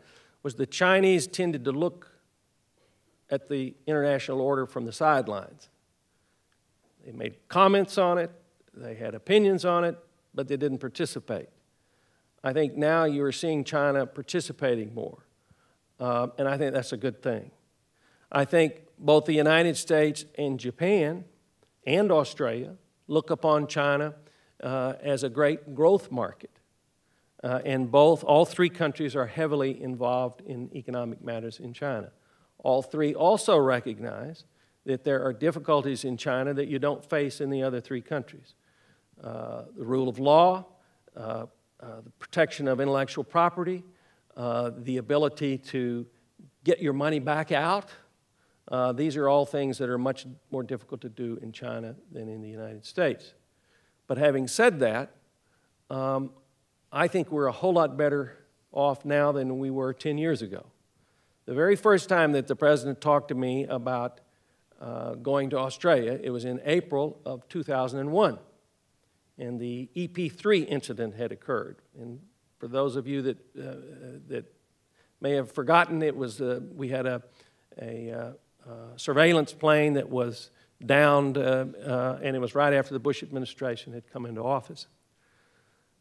was the Chinese tended to look at the international order from the sidelines. They made comments on it, they had opinions on it, but they didn't participate. I think now you are seeing China participating more, and I think that's a good thing. I think both the United States and Japan and Australia look upon China as a great growth market. And all three countries are heavily involved in economic matters in China. All three also recognize that there are difficulties in China that you don't face in the other three countries. The rule of law, the protection of intellectual property, the ability to get your money back out. These are all things that are much more difficult to do in China than in the United States. But having said that, I think we're a whole lot better off now than we were 10 years ago. The very first time that the President talked to me about going to Australia, it was in April of 2001. And the EP3 incident had occurred. And for those of you that may have forgotten, it was we had a surveillance plane that was downed, and it was right after the Bush administration had come into office.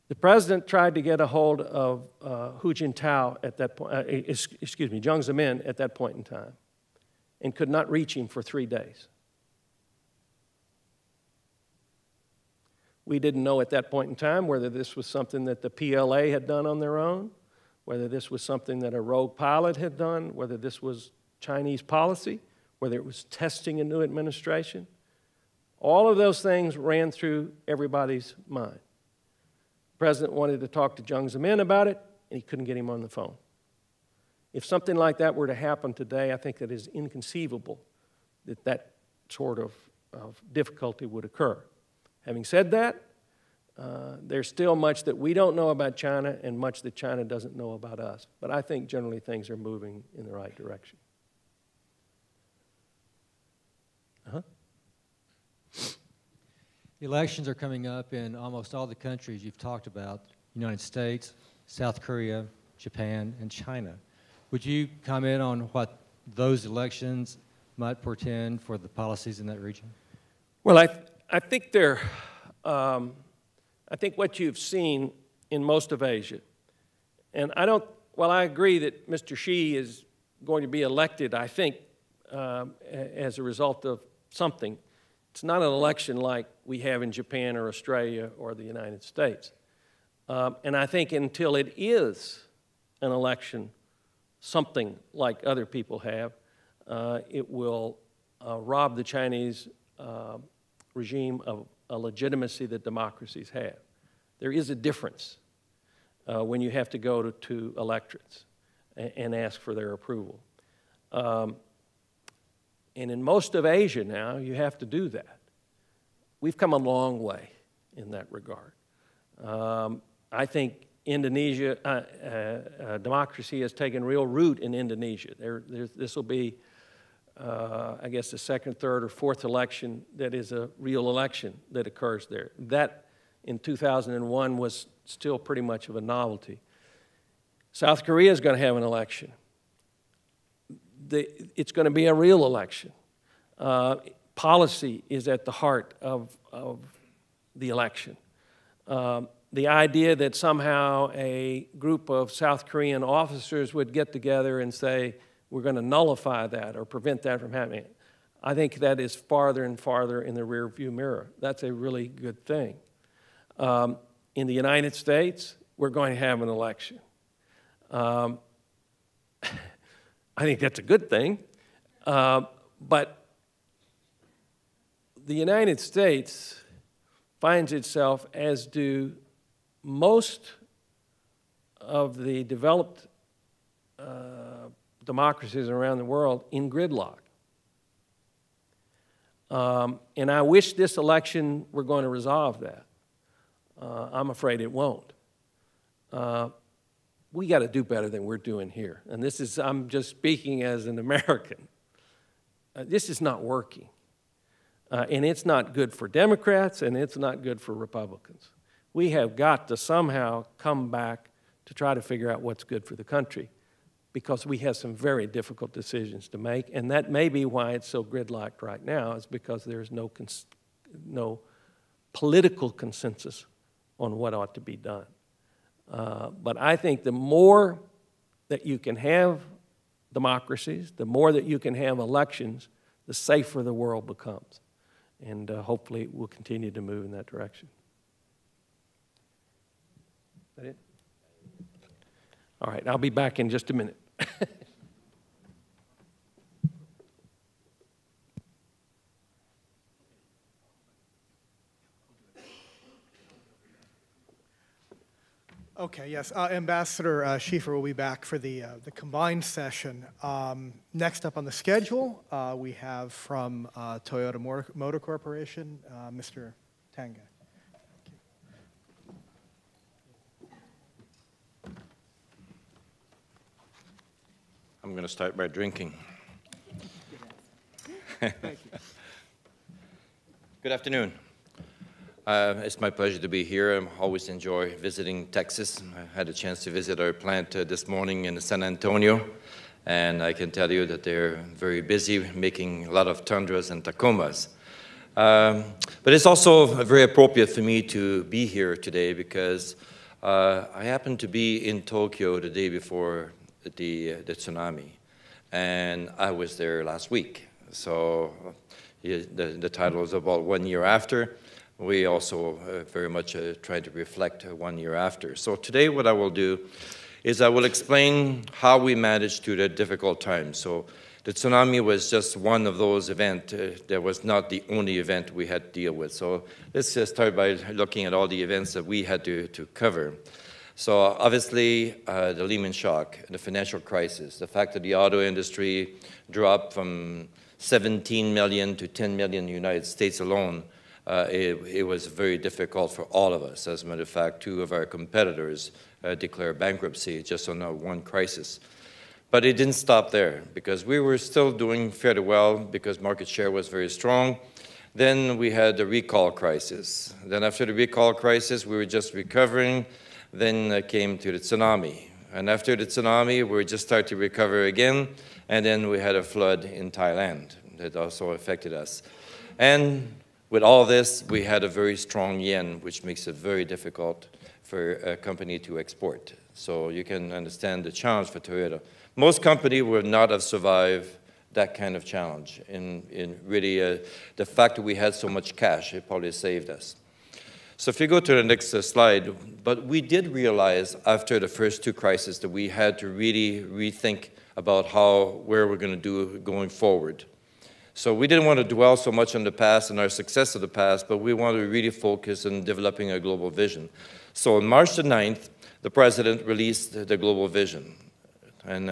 The President tried to get a hold of Hu Jintao at that point, Jiang Zemin at that point in time, and could not reach him for 3 days. We didn't know at that point in time whether this was something that the PLA had done on their own, whether this was something that a rogue pilot had done, whether this was Chinese policy, whether it was testing a new administration. All of those things ran through everybody's mind. The President wanted to talk to Jiang Zemin about it, and he couldn't get him on the phone. If something like that were to happen today, I think it is inconceivable that that sort of difficulty would occur. Having said that, there's still much that we don't know about China and much that China doesn't know about us. But I think generally things are moving in the right direction. Elections are coming up in almost all the countries you've talked about, United States, South Korea, Japan, and China. Would you comment on what those elections might portend for the policies in that region? Well, I think I think what you've seen in most of Asia, and while I agree that Mr. Xi is going to be elected, I think, as a result of something, It's not an election like we have in Japan or Australia or the United States. And I think until it is an election, something like other people have, it will rob the Chinese regime of a legitimacy that democracies have. There is a difference when you have to go to electorates and ask for their approval. And in most of Asia now, you have to do that. We've come a long way in that regard. I think Indonesia, democracy has taken real root in Indonesia. This will be, I guess, the second, third, or fourth election that is a real election that occurs there. That, in 2001, was still pretty much of a novelty. South Korea is going to have an election. It's going to be a real election. Policy is at the heart of the election. The idea that somehow a group of South Korean officers would get together and say, we're going to nullify that or prevent that from happening, I think that is farther and farther in the rearview mirror. That's a really good thing. In the United States, we're going to have an election. I think that's a good thing, but the United States finds itself, as do most of the developed democracies around the world, in gridlock. And I wish this election were going to resolve that. I'm afraid it won't. We got to do better than we're doing here. And this is, I'm just speaking as an American. This is not working. And it's not good for Democrats, and it's not good for Republicans. We have got to somehow come back to try to figure out what's good for the country, because we have some very difficult decisions to make, and that may be why it's so gridlocked right now, is because there's no political consensus on what ought to be done. But I think the more that you can have democracies, the more that you can have elections, the safer the world becomes. And hopefully we'll continue to move in that direction. Is that it? All right, I'll be back in just a minute. Okay, yes. Ambassador Schieffer will be back for the combined session. Next up on the schedule, we have from Toyota Motor Corporation, Mr. Tanguay. I'm going to start by drinking. Thank you. Good afternoon. It's my pleasure to be here. I always enjoy visiting Texas. I had a chance to visit our plant this morning in San Antonio, and I can tell you that they're very busy making a lot of Tundras and Tacomas. But it's also very appropriate for me to be here today because I happened to be in Tokyo the day before the tsunami, and I was there last week. So the title is about 1 year after. We also very much try to reflect 1 year after. So today what I will do is I will explain how we managed through the difficult times. So the tsunami was just one of those events. That was not the only event we had to deal with. So let's just start by looking at all the events that we had to cover. So obviously the Lehman shock, the financial crisis, the fact that the auto industry dropped from 17 million to 10 million in the United States alone, it was very difficult for all of us. As a matter of fact, 2 of our competitors declared bankruptcy just on one crisis. But it didn't stop there, because we were still doing fairly well because market share was very strong. Then we had the recall crisis. Then after the recall crisis, we were just recovering. Then came to the tsunami. And after the tsunami, we just started to recover again. And then we had a flood in Thailand that also affected us. And with all this, we had a very strong yen, which makes it very difficult for a company to export. So you can understand the challenge for Toyota. Most companies would not have survived that kind of challenge. In really, the fact that we had so much cash, it probably saved us. So if you go to the next slide, but we did realize after the first two crises that we had to really rethink about where we're going to do going forward. So we didn't want to dwell so much on the past and our success of the past, but we wanted to really focus on developing a global vision. So on March the 9th, the President released the global vision. And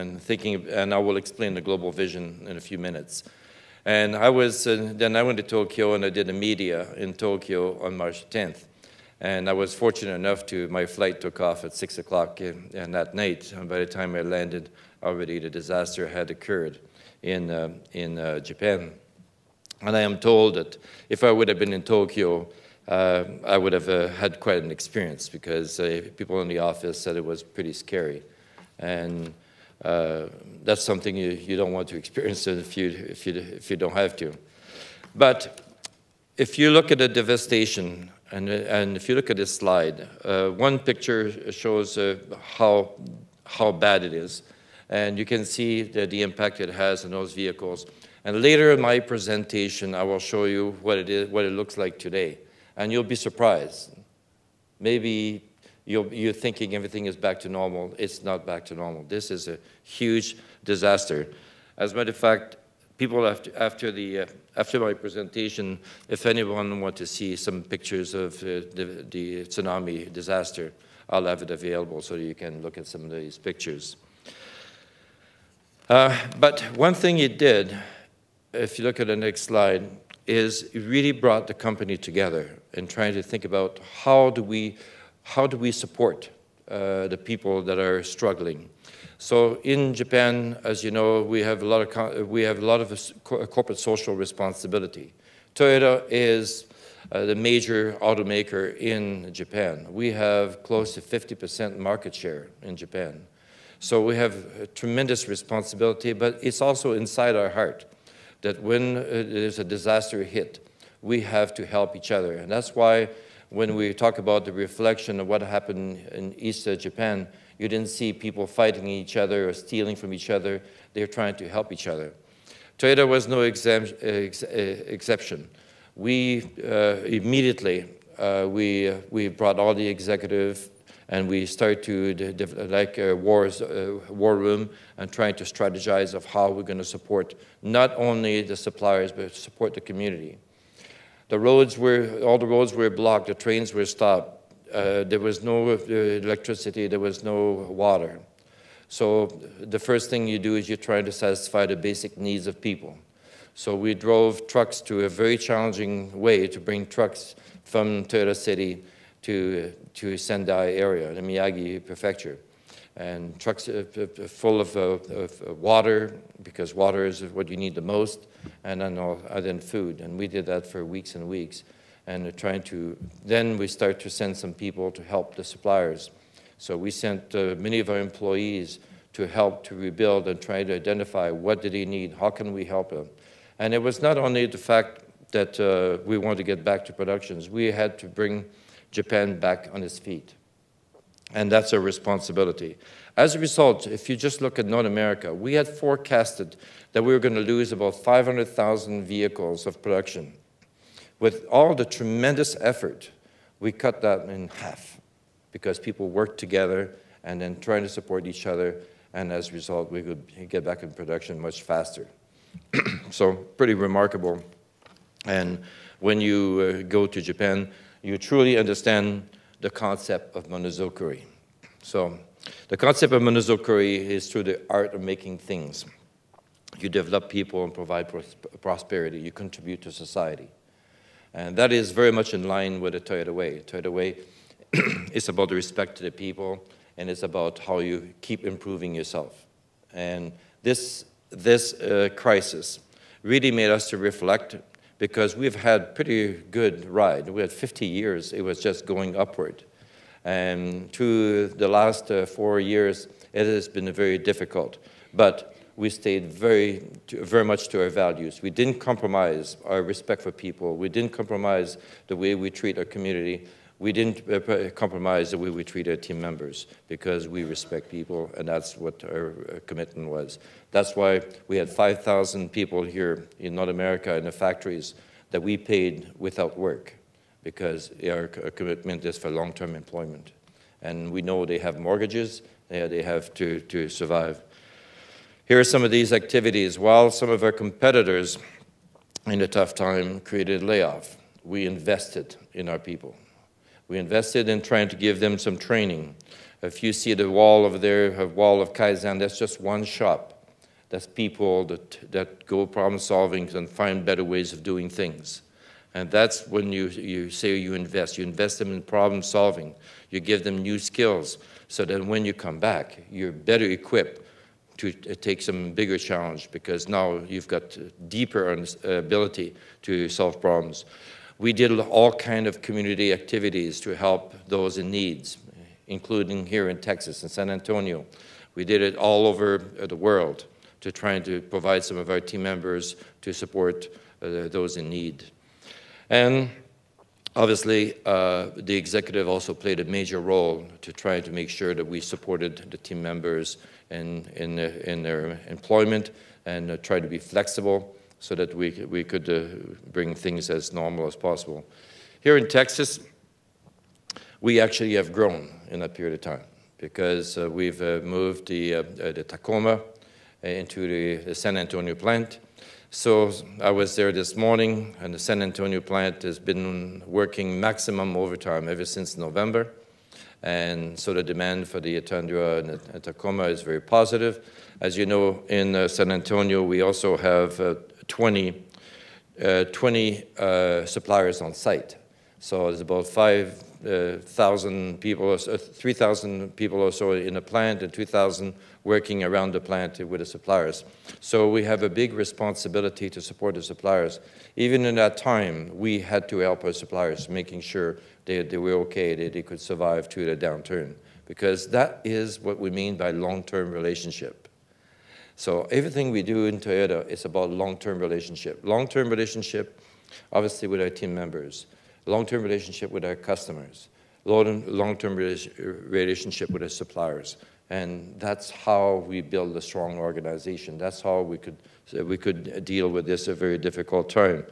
I will explain the global vision in a few minutes. And then I went to Tokyo and I did a media in Tokyo on March 10th. And I was fortunate enough my flight took off at 6 o'clock that night. And by the time I landed, already the disaster had occurred in Japan. And I am told that if I would have been in Tokyo, I would have had quite an experience because people in the office said it was pretty scary. And that's something you don't want to experience if you don't have to. But if you look at the devastation, and if you look at this slide, one picture shows how bad it is. And you can see the impact it has on those vehicles. And later in my presentation, I will show you what it looks like today. And you'll be surprised. Maybe you're thinking everything is back to normal. It's not back to normal. This is a huge disaster. As a matter of fact, people after my presentation, if anyone wants to see some pictures of the tsunami disaster, I'll have it available so you can look at some of these pictures. But one thing it did, if you look at the next slide, is it really brought the company together and trying to think about how do we support the people that are struggling. So in Japan, as you know, we have a lot of corporate social responsibility. Toyota is the major automaker in Japan. We have close to 50% market share in Japan. So we have a tremendous responsibility, but it's also inside our heart that when there's a disaster hit, we have to help each other. And that's why when we talk about the reflection of what happened in East Japan, you didn't see people fighting each other or stealing from each other. They're trying to help each other. Toyota was no exception. We immediately, we brought all the executive and we started to, like a war room, and trying to strategize of how we're going to support not only the suppliers, but support the community. All the roads were blocked, the trains were stopped. There was no electricity, there was no water. So the first thing you do is you try to satisfy the basic needs of people. So we drove trucks to a very challenging way to bring trucks from Toyota City to Sendai area, the Miyagi prefecture. And trucks full of water, because water is what you need the most, and then food. And we did that for weeks and weeks. And then we start to send some people to help the suppliers. So we sent many of our employees to help to rebuild and try to identify what did he need, how can we help him. And it was not only the fact that we wanted to get back to productions, we had to bring Japan back on its feet. And that's our responsibility. As a result, if you just look at North America, we had forecasted that we were going to lose about 500,000 vehicles of production. With all the tremendous effort, we cut that in half because people worked together and then trying to support each other, and as a result, we could get back in production much faster. So pretty remarkable. And when you go to Japan, you truly understand the concept of monozukuri. So the concept of monozukuri is through the art of making things. You develop people and provide prosperity. You contribute to society. And that is very much in line with the Toyota Way. Toyota Way is about the respect to the people, and it's about how you keep improving yourself. And this crisis really made us to reflect, because we've had pretty good ride. We had 50 years, it was just going upward. And through the last 4 years, it has been very difficult. But we stayed very much to our values. We didn't compromise our respect for people. We didn't compromise the way we treat our community. We didn't compromise the way we treat our team members because we respect people, and that's what our commitment was. That's why we had 5,000 people here in North America in the factories that we paid without work because our commitment is for long-term employment. And we know they have mortgages, they have to survive. Here are some of these activities. While some of our competitors in a tough time created layoff, we invested in our people. We invested in trying to give them some training. If you see the wall over there, a wall of Kaizen, that's just one shop. That's people that go problem solving and find better ways of doing things. And that's when you say you invest. You invest them in problem solving. You give them new skills so that when you come back, you're better equipped to take some bigger challenge because now you've got deeper ability to solve problems. We did all kinds of community activities to help those in needs, including here in Texas and San Antonio. We did it all over the world to try to provide some of our team members to support those in need. And obviously, the executive also played a major role to try to make sure that we supported the team members in their employment and try to be flexible so that we could bring things as normal as possible. Here in Texas, we actually have grown in that period of time because we've moved the Tacoma into the San Antonio plant. So I was there this morning, and the San Antonio plant has been working maximum overtime ever since November. And so the demand for the Tundra and Tacoma is very positive. As you know, in San Antonio, we also have 20 suppliers on site. So there's about 5,000 people, 3,000 people or so in the plant and 2,000 working around the plant with the suppliers. So we have a big responsibility to support the suppliers. Even in that time, we had to help our suppliers, making sure they were okay, they could survive through the downturn, because that is what we mean by long-term relationship. So everything we do in Toyota is about long-term relationship. Long-term relationship, obviously, with our team members. Long-term relationship with our customers. Long-term relationship with our suppliers. And that's how we build a strong organization. That's how we could deal with this a very difficult time.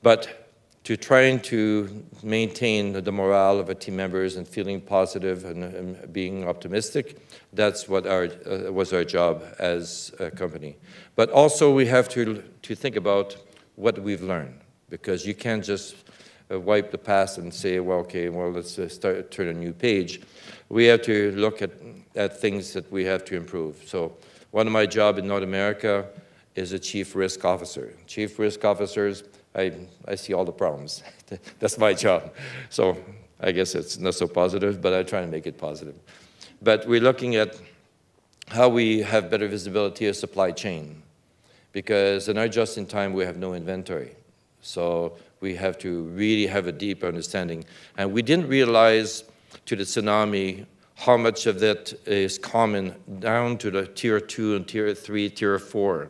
But to trying to maintain the morale of our team members and feeling positive and being optimistic, that's what was our job as a company. But also we have to think about what we've learned, because you can't just wipe the past and say, well, okay, well, let's turn a new page. We have to look at things that we have to improve. So one of my jobs in North America is a chief risk officer. Chief risk officers, I see all the problems. That's my job. So I guess it's not so positive, but I try to make it positive. But we're looking at how we have better visibility of supply chain, because in our just-in-time, we have no inventory. So we have to really have a deep understanding. And we didn't realize to the tsunami how much of that is common down to the tier 2 and tier 3, tier 4.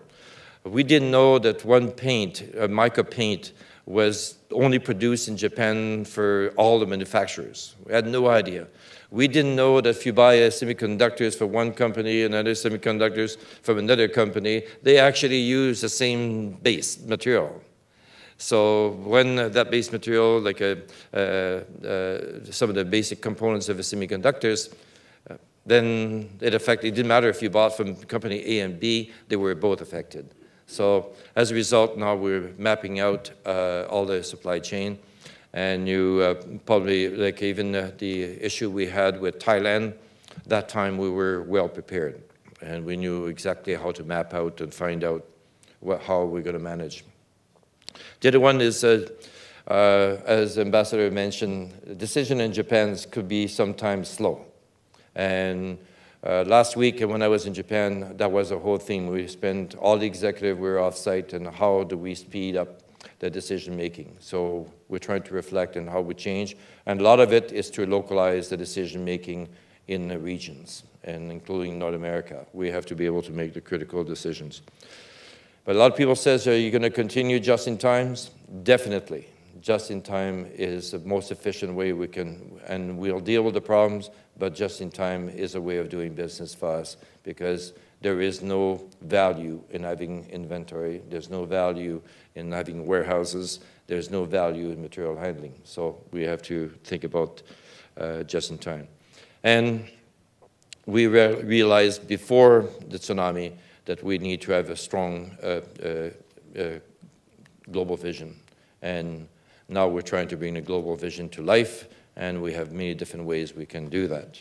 We didn't know that one paint, mica paint, was only produced in Japan for all the manufacturers. We had no idea. We didn't know that if you buy semiconductors for one company and other semiconductors from another company, they actually use the same base material. So when that base material, like some of the basic components of the semiconductors, then it didn't matter if you bought from company A and B, they were both affected. So as a result, now we're mapping out all the supply chain. And you probably, like even the issue we had with Thailand, that time we were well prepared. And we knew exactly how to map out and find out how we're going to manage. The other one is, as Ambassador mentioned, the decision in Japan could be sometimes slow. And last week when I was in Japan, that was a whole theme. We spent all the executive were off-site, and how do we speed up the decision-making. So we're trying to reflect on how we change. And a lot of it is to localize the decision-making in the regions, and including North America. We have to be able to make the critical decisions. But a lot of people says, are you going to continue just-in-times? Definitely. just-in-time is the most efficient way we can, and we'll deal with the problems, but just-in-time is a way of doing business for us because there is no value in having inventory. There's no value in having warehouses. There's no value in material handling. So we have to think about just-in-time. And we realized before the tsunami that we need to have a strong global vision. And now we're trying to bring the global vision to life, and we have many different ways we can do that.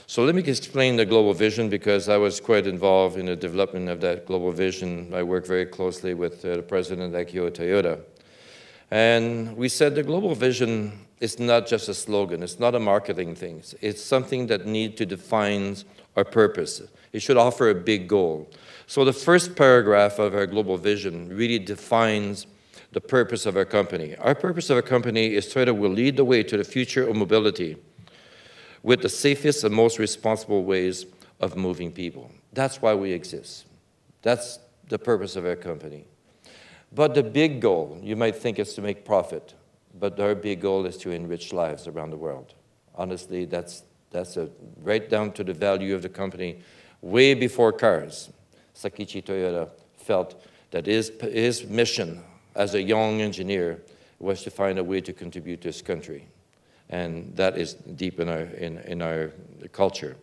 So let me explain the global vision because I was quite involved in the development of that global vision. I work very closely with the president of Akio Toyota. And we said the global vision is not just a slogan. It's not a marketing thing. It's something that needs to define our purpose. It should offer a big goal. So the first paragraph of our global vision really defines the purpose of our company. Our purpose of our company is to will lead the way to the future of mobility with the safest and most responsible ways of moving people. That's why we exist. That's the purpose of our company. But the big goal, you might think, is to make profit, but our big goal is to enrich lives around the world. Honestly, that's right down to the value of the company. Way before cars, Sakichi Toyota felt that his mission as a young engineer was to find a way to contribute to his country. And that is deep in our culture.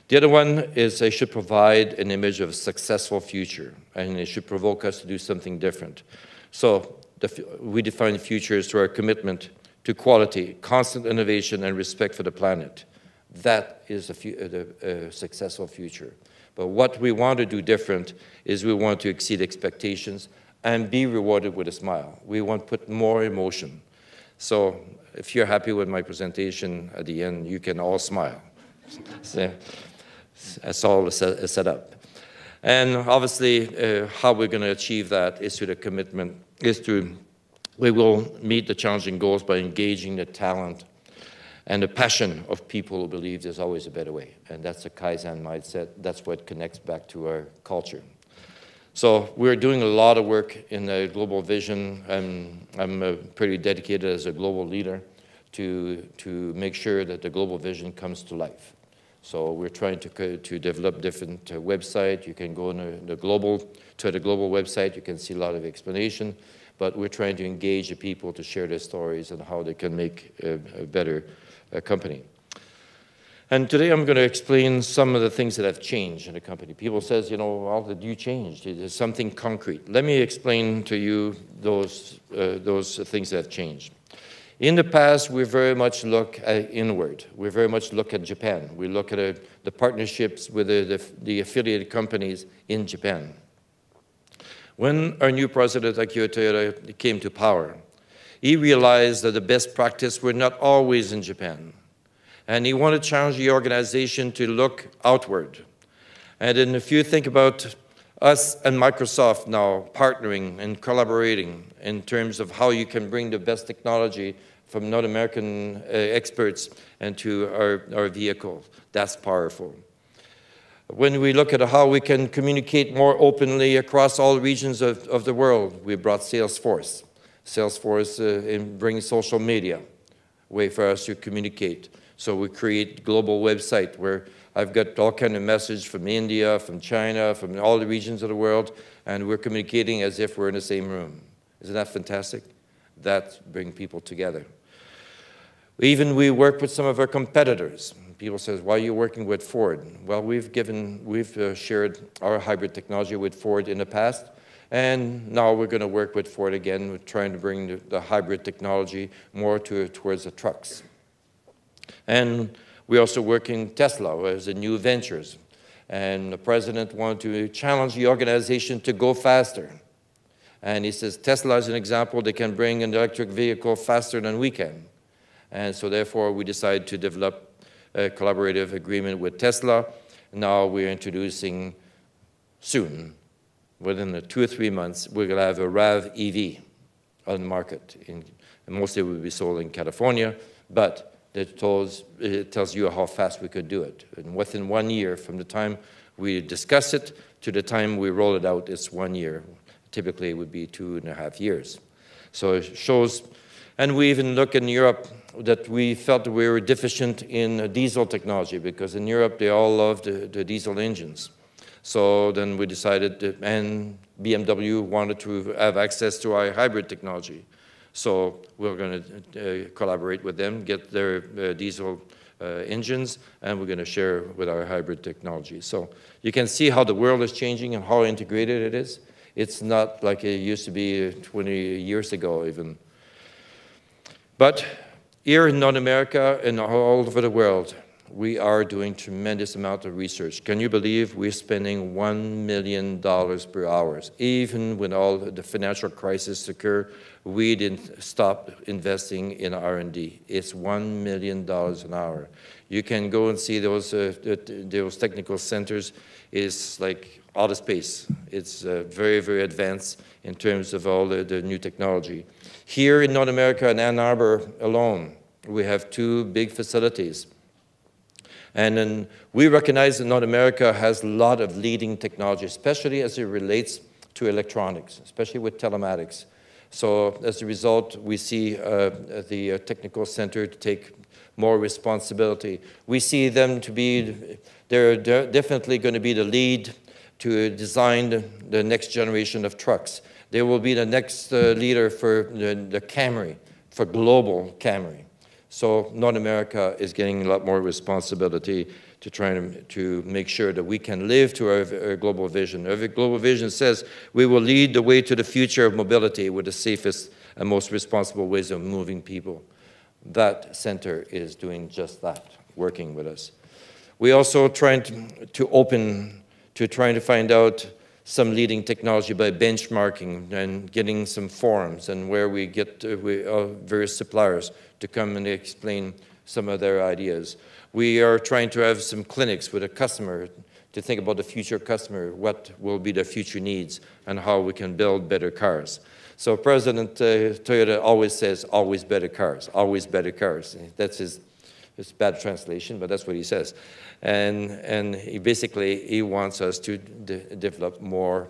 The other one is they should provide an image of a successful future, and it should provoke us to do something different. So we define the future as through our commitment to quality, constant innovation, and respect for the planet. That is a successful future. But what we want to do different is we want to exceed expectations and be rewarded with a smile. We want to put more emotion. So if you're happy with my presentation at the end, you can all smile. So that's all set up. And obviously, how we're going to achieve that is through the commitment, we will meet the challenging goals by engaging the talent and the passion of people who believe there's always a better way. And that's a Kaizen mindset. That's what connects back to our culture. So we're doing a lot of work in the global vision, and I'm pretty dedicated as a global leader to make sure that the global vision comes to life. So we're trying to develop different websites. You can go to the global website. You can see a lot of explanation. But we're trying to engage the people to share their stories and how they can make a better company. And today I'm going to explain some of the things that have changed in the company. People says, you know, how did you change? There's something concrete. Let me explain to you those things that have changed. In the past, we very much look inward. We very much look at Japan. We look at the partnerships with the affiliated companies in Japan. When our new president, Akio Toyota, came to power, he realized that the best practice were not always in Japan. And he wanted to challenge the organization to look outward. And then if you think about us and Microsoft now partnering and collaborating in terms of how you can bring the best technology from North American experts into our vehicles, that's powerful. When we look at how we can communicate more openly across all regions of the world, we brought Salesforce. Salesforce brings social media, a way for us to communicate. So we create global website where I've got all kinds of messages from India, from China, from all the regions of the world, and we're communicating as if we're in the same room. Isn't that fantastic? That brings people together. We work with some of our competitors. People say, why are you working with Ford? Well, we've shared our hybrid technology with Ford in the past, and now we're going to work with Ford again. We're trying to bring the hybrid technology more towards the trucks. And we're also working Tesla as a new ventures. And the president wanted to challenge the organization to go faster. And he says, Tesla is an example. They can bring an electric vehicle faster than we can. And so therefore, we decided to develop a collaborative agreement with Tesla. Now we're introducing soon, within 2 or 3 months, we're going to have a RAV EV on the market. And mostly it will be sold in California, but it tells you how fast we could do it. And within 1 year, from the time we discuss it to the time we roll it out, it's 1 year. Typically, it would be 2.5 years. So it shows And we even look in Europe that we felt we were deficient in diesel technology, because in Europe they all love the diesel engines. So then we decided, and BMW wanted to have access to our hybrid technology. So we're going to collaborate with them, get their diesel engines, and we're going to share with our hybrid technology. So you can see how the world is changing and how integrated it is. It's not like it used to be 20 years ago even. But here in North America and all over the world, we are doing tremendous amount of research. Can you believe we're spending $1 million per hour? Even when all the financial crisis occurred, we didn't stop investing in R&D. It's $1 million an hour. You can go and see those technical centers. It's like outer space. It's very, very advanced in terms of all the new technology. Here in North America, in Ann Arbor alone, we have 2 big facilities. And then we recognize that North America has a lot of leading technology, especially as it relates to electronics, especially with telematics. So as a result, we see the technical center to take more responsibility. We see them to be, they're definitely going to be the lead to design the next generation of trucks. They will be the next leader for the Camry, for global Camry. So North America is getting a lot more responsibility to try to make sure that we can live to our global vision. Our global vision says we will lead the way to the future of mobility with the safest and most responsible ways of moving people. That center is doing just that, working with us. We also trying to find out some leading technology by benchmarking and getting some forums, and where we get various suppliers to come and explain some of their ideas. We are trying to have some clinics with a customer to think about the future customer, what will be their future needs, and how we can build better cars. So President Toyota always says, always better cars, always better cars. That's his bad translation, but that's what he says. And he wants us to develop more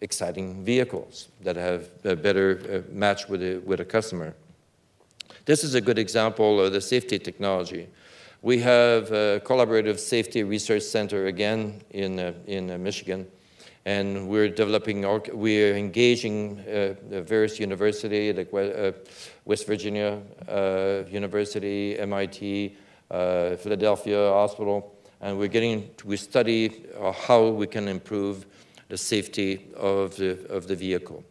exciting vehicles that have a better match with a customer. This is a good example of the safety technology. We have a collaborative safety research center again in Michigan, and we're engaging various universities like West Virginia University, MIT, Philadelphia Hospital, and we study how we can improve the safety of the vehicle.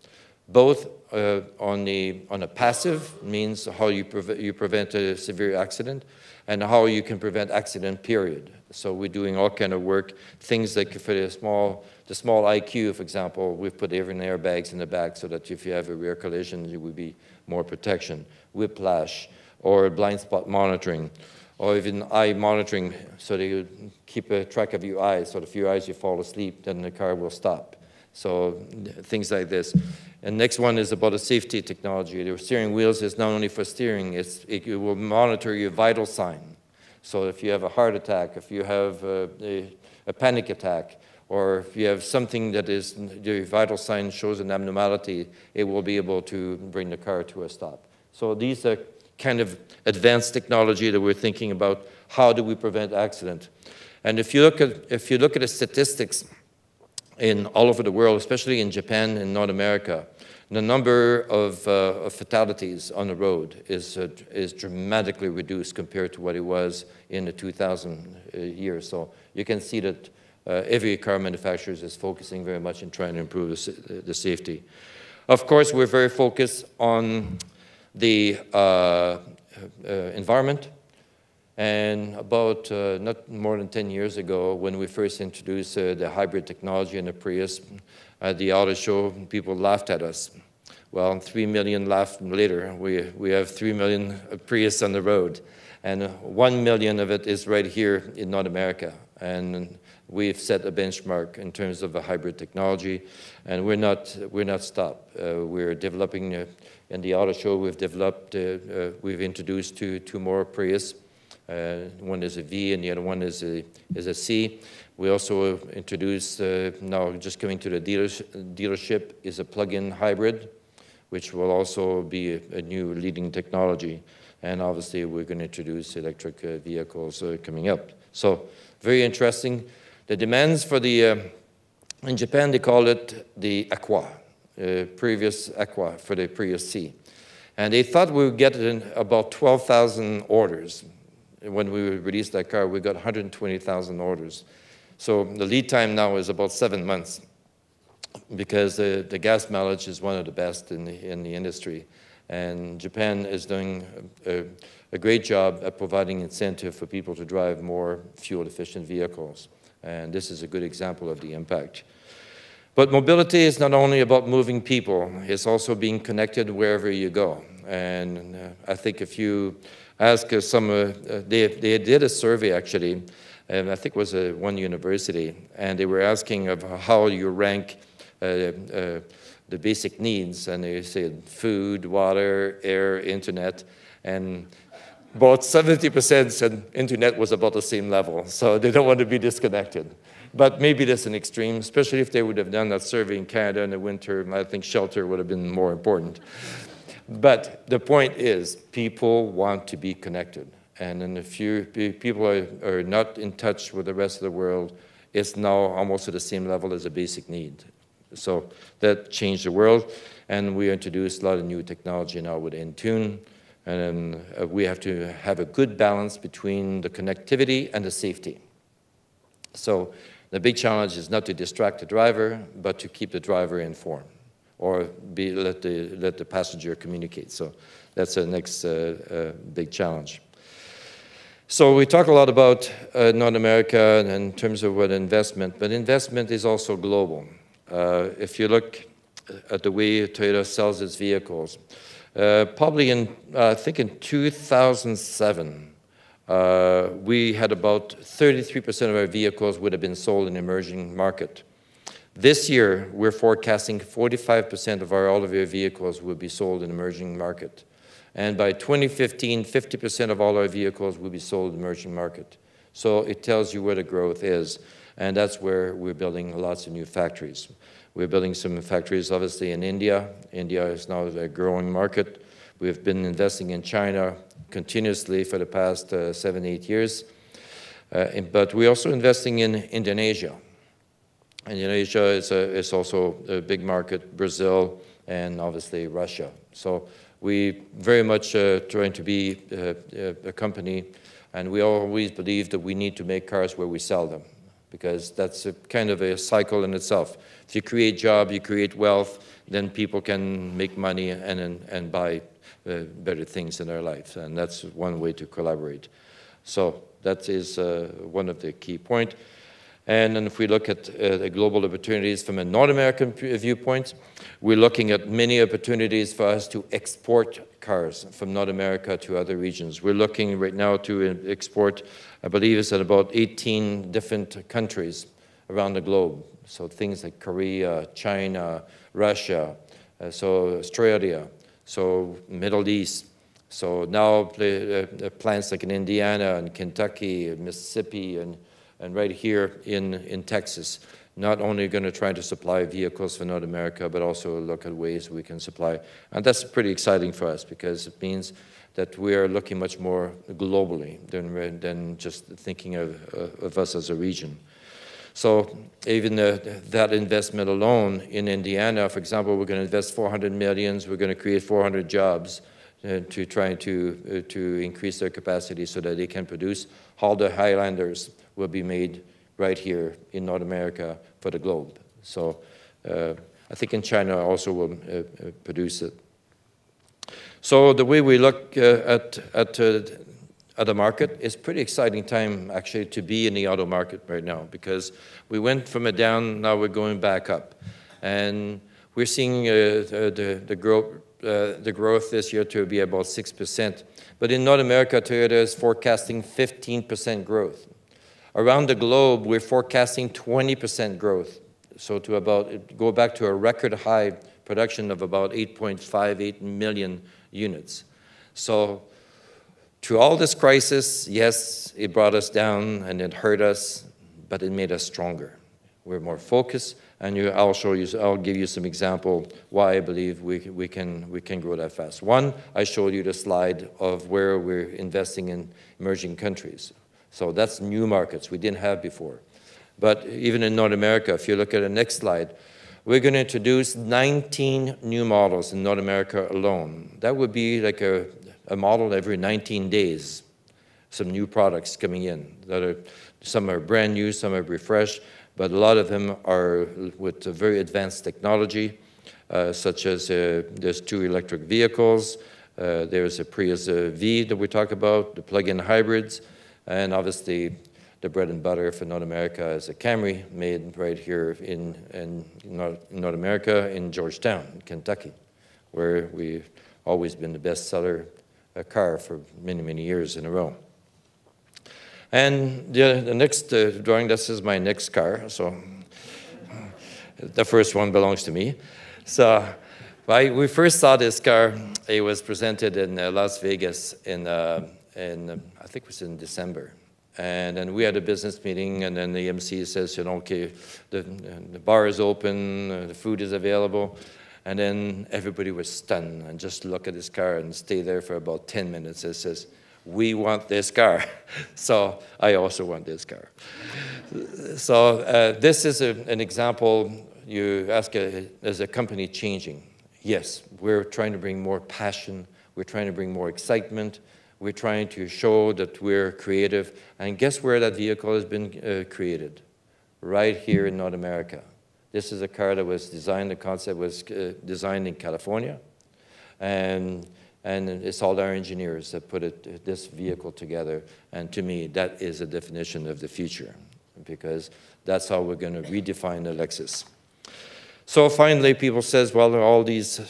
Both on a passive, means how you prevent a severe accident, and how you can prevent accident, period. So we're doing all kind of work, things like for the small IQ, for example, we've put even airbags in the back so that if you have a rear collision, there will be more protection. Whiplash, or blind spot monitoring, or even eye monitoring, so that you keep a track of your eyes, so that if your eyes you fall asleep, then the car will stop. So things like this. And next one is about the safety technology. The steering wheels is not only for steering, it will monitor your vital sign. So if you have a heart attack, if you have a panic attack, or if you have something that is, your vital sign shows an abnormality, it will be able to bring the car to a stop. So these are kind of advanced technology that we're thinking about. How do we prevent accident? And if you look at the statistics in all over the world, especially in Japan and North America, the number of fatalities on the road is dramatically reduced compared to what it was in the 2000 years. So you can see that every car manufacturer is focusing very much in trying to improve the safety. Of course, we're very focused on the environment. And about not more than 10 years ago, when we first introduced the hybrid technology in the Prius, at the auto show, people laughed at us. Well, 3 million laughed later. We have 3 million Prius on the road, and 1 million of it is right here in North America. And we've set a benchmark in terms of a hybrid technology, and we're not stopped. We're developing in the auto show. We've introduced two more Prius. One is a V and the other one is a C. We also introduced, now just coming to the dealership, is a plug-in hybrid which will also be a new leading technology. And obviously, we're going to introduce electric vehicles coming up. So very interesting. The demands for the, in Japan, they call it the aqua, previous aqua for the previous sea. And they thought we would get in about 12,000 orders. When we released that car, we got 120,000 orders. So the lead time now is about 7 months, because the gas mileage is one of the best in the industry. And Japan is doing a great job at providing incentive for people to drive more fuel-efficient vehicles. And this is a good example of the impact. But mobility is not only about moving people, it's also being connected wherever you go. And I think if you ask some, they did a survey actually, and I think it was one university, and they were asking of how you rank the basic needs, and they said food, water, air, internet, and about 70% said internet was about the same level, so they don't want to be disconnected. But maybe that's an extreme, especially if they would have done that survey in Canada in the winter. I think shelter would have been more important. But the point is, people want to be connected. And then if people are not in touch with the rest of the world, it's now almost at the same level as a basic need. So that changed the world. And we introduced a lot of new technology now with Intune. And we have to have a good balance between the connectivity and the safety. So the big challenge is not to distract the driver, but to keep the driver informed, or let the passenger communicate. So that's the next big challenge. So we talk a lot about North America in terms of what investment, but investment is also global. If you look at the way Toyota sells its vehicles, probably I think in 2007, we had about 33% of our vehicles would have been sold in emerging market. This year, we're forecasting 45% of all of our vehicles will be sold in emerging market. And by 2015, 50% of all our vehicles will be sold in emerging market. So it tells you where the growth is. And that's where we're building lots of new factories. We're building some factories, obviously, in India. India is now a growing market. We've been investing in China continuously for the past 7, 8 years. But we're also investing in Indonesia. Indonesia is also a big market, Brazil, and obviously Russia. So we very much trying to be a company, and we always believe that we need to make cars where we sell them, because that's a kind of a cycle in itself. If you create jobs, you create wealth, then people can make money and buy better things in their lives, and that's one way to collaborate. So that is one of the key points. And then if we look at the global opportunities from a North American viewpoint, we're looking at many opportunities for us to export cars from North America to other regions. We're looking right now to export, I believe it's at about 18 different countries around the globe. So things like Korea, China, Russia, so Australia, so Middle East. So now plants like in Indiana and Kentucky, Mississippi, and right here in Texas, not only going to try to supply vehicles for North America, but also look at ways we can supply. And that's pretty exciting for us, because it means that we are looking much more globally than just thinking of us as a region. So even that investment alone in Indiana, for example, we're going to invest $400 million. We're going to create 400 jobs to try to increase their capacity so that they can produce. All the Highlanders will be made right here in North America for the globe. So I think in China also will produce it. So the way we look at the market, it's pretty exciting time actually to be in the auto market right now, because we went from a down, now we're going back up. And we're seeing the growth this year to be about 6%. But in North America, Toyota is forecasting 15% growth. Around the globe, we're forecasting 20% growth. So to go back to a record high production of about 8.58 million units. So through all this crisis, yes, it brought us down and it hurt us, but it made us stronger. We're more focused, and I'll give you some example why I believe we can grow that fast. One, I showed you the slide of where we're investing in emerging countries. So that's new markets we didn't have before. But even in North America, if you look at the next slide, we're going to introduce 19 new models in North America alone. That would be like a model every 19 days. Some new products coming in. Some are brand new, some are refreshed, but a lot of them are with very advanced technology, such as there's 2 electric vehicles, there's a Prius V that we talk about, the plug-in hybrids, and obviously the bread and butter for North America is a Camry made right here in North America in Georgetown, Kentucky, where we've always been the best seller car for many, many years in a row. And the next drawing, this is my next car, so the first one belongs to me. So we first saw this car, it was presented in Las Vegas in I think it was in December. And then we had a business meeting, and then the MC says, you know, okay, the bar is open, the food is available. And then everybody was stunned and just look at this car and stay there for about 10 minutes. It says, we want this car. So I also want this car. So this is an example. You ask, is a company changing? Yes, we're trying to bring more passion. We're trying to bring more excitement. We're trying to show that we're creative. And guess where that vehicle has been created? Right here in North America. This is a car that was designed, the concept was designed in California. And it's all our engineers that put this vehicle together. And to me, that is a definition of the future, because that's how we're going to redefine the Lexus. So finally, people says, well, all these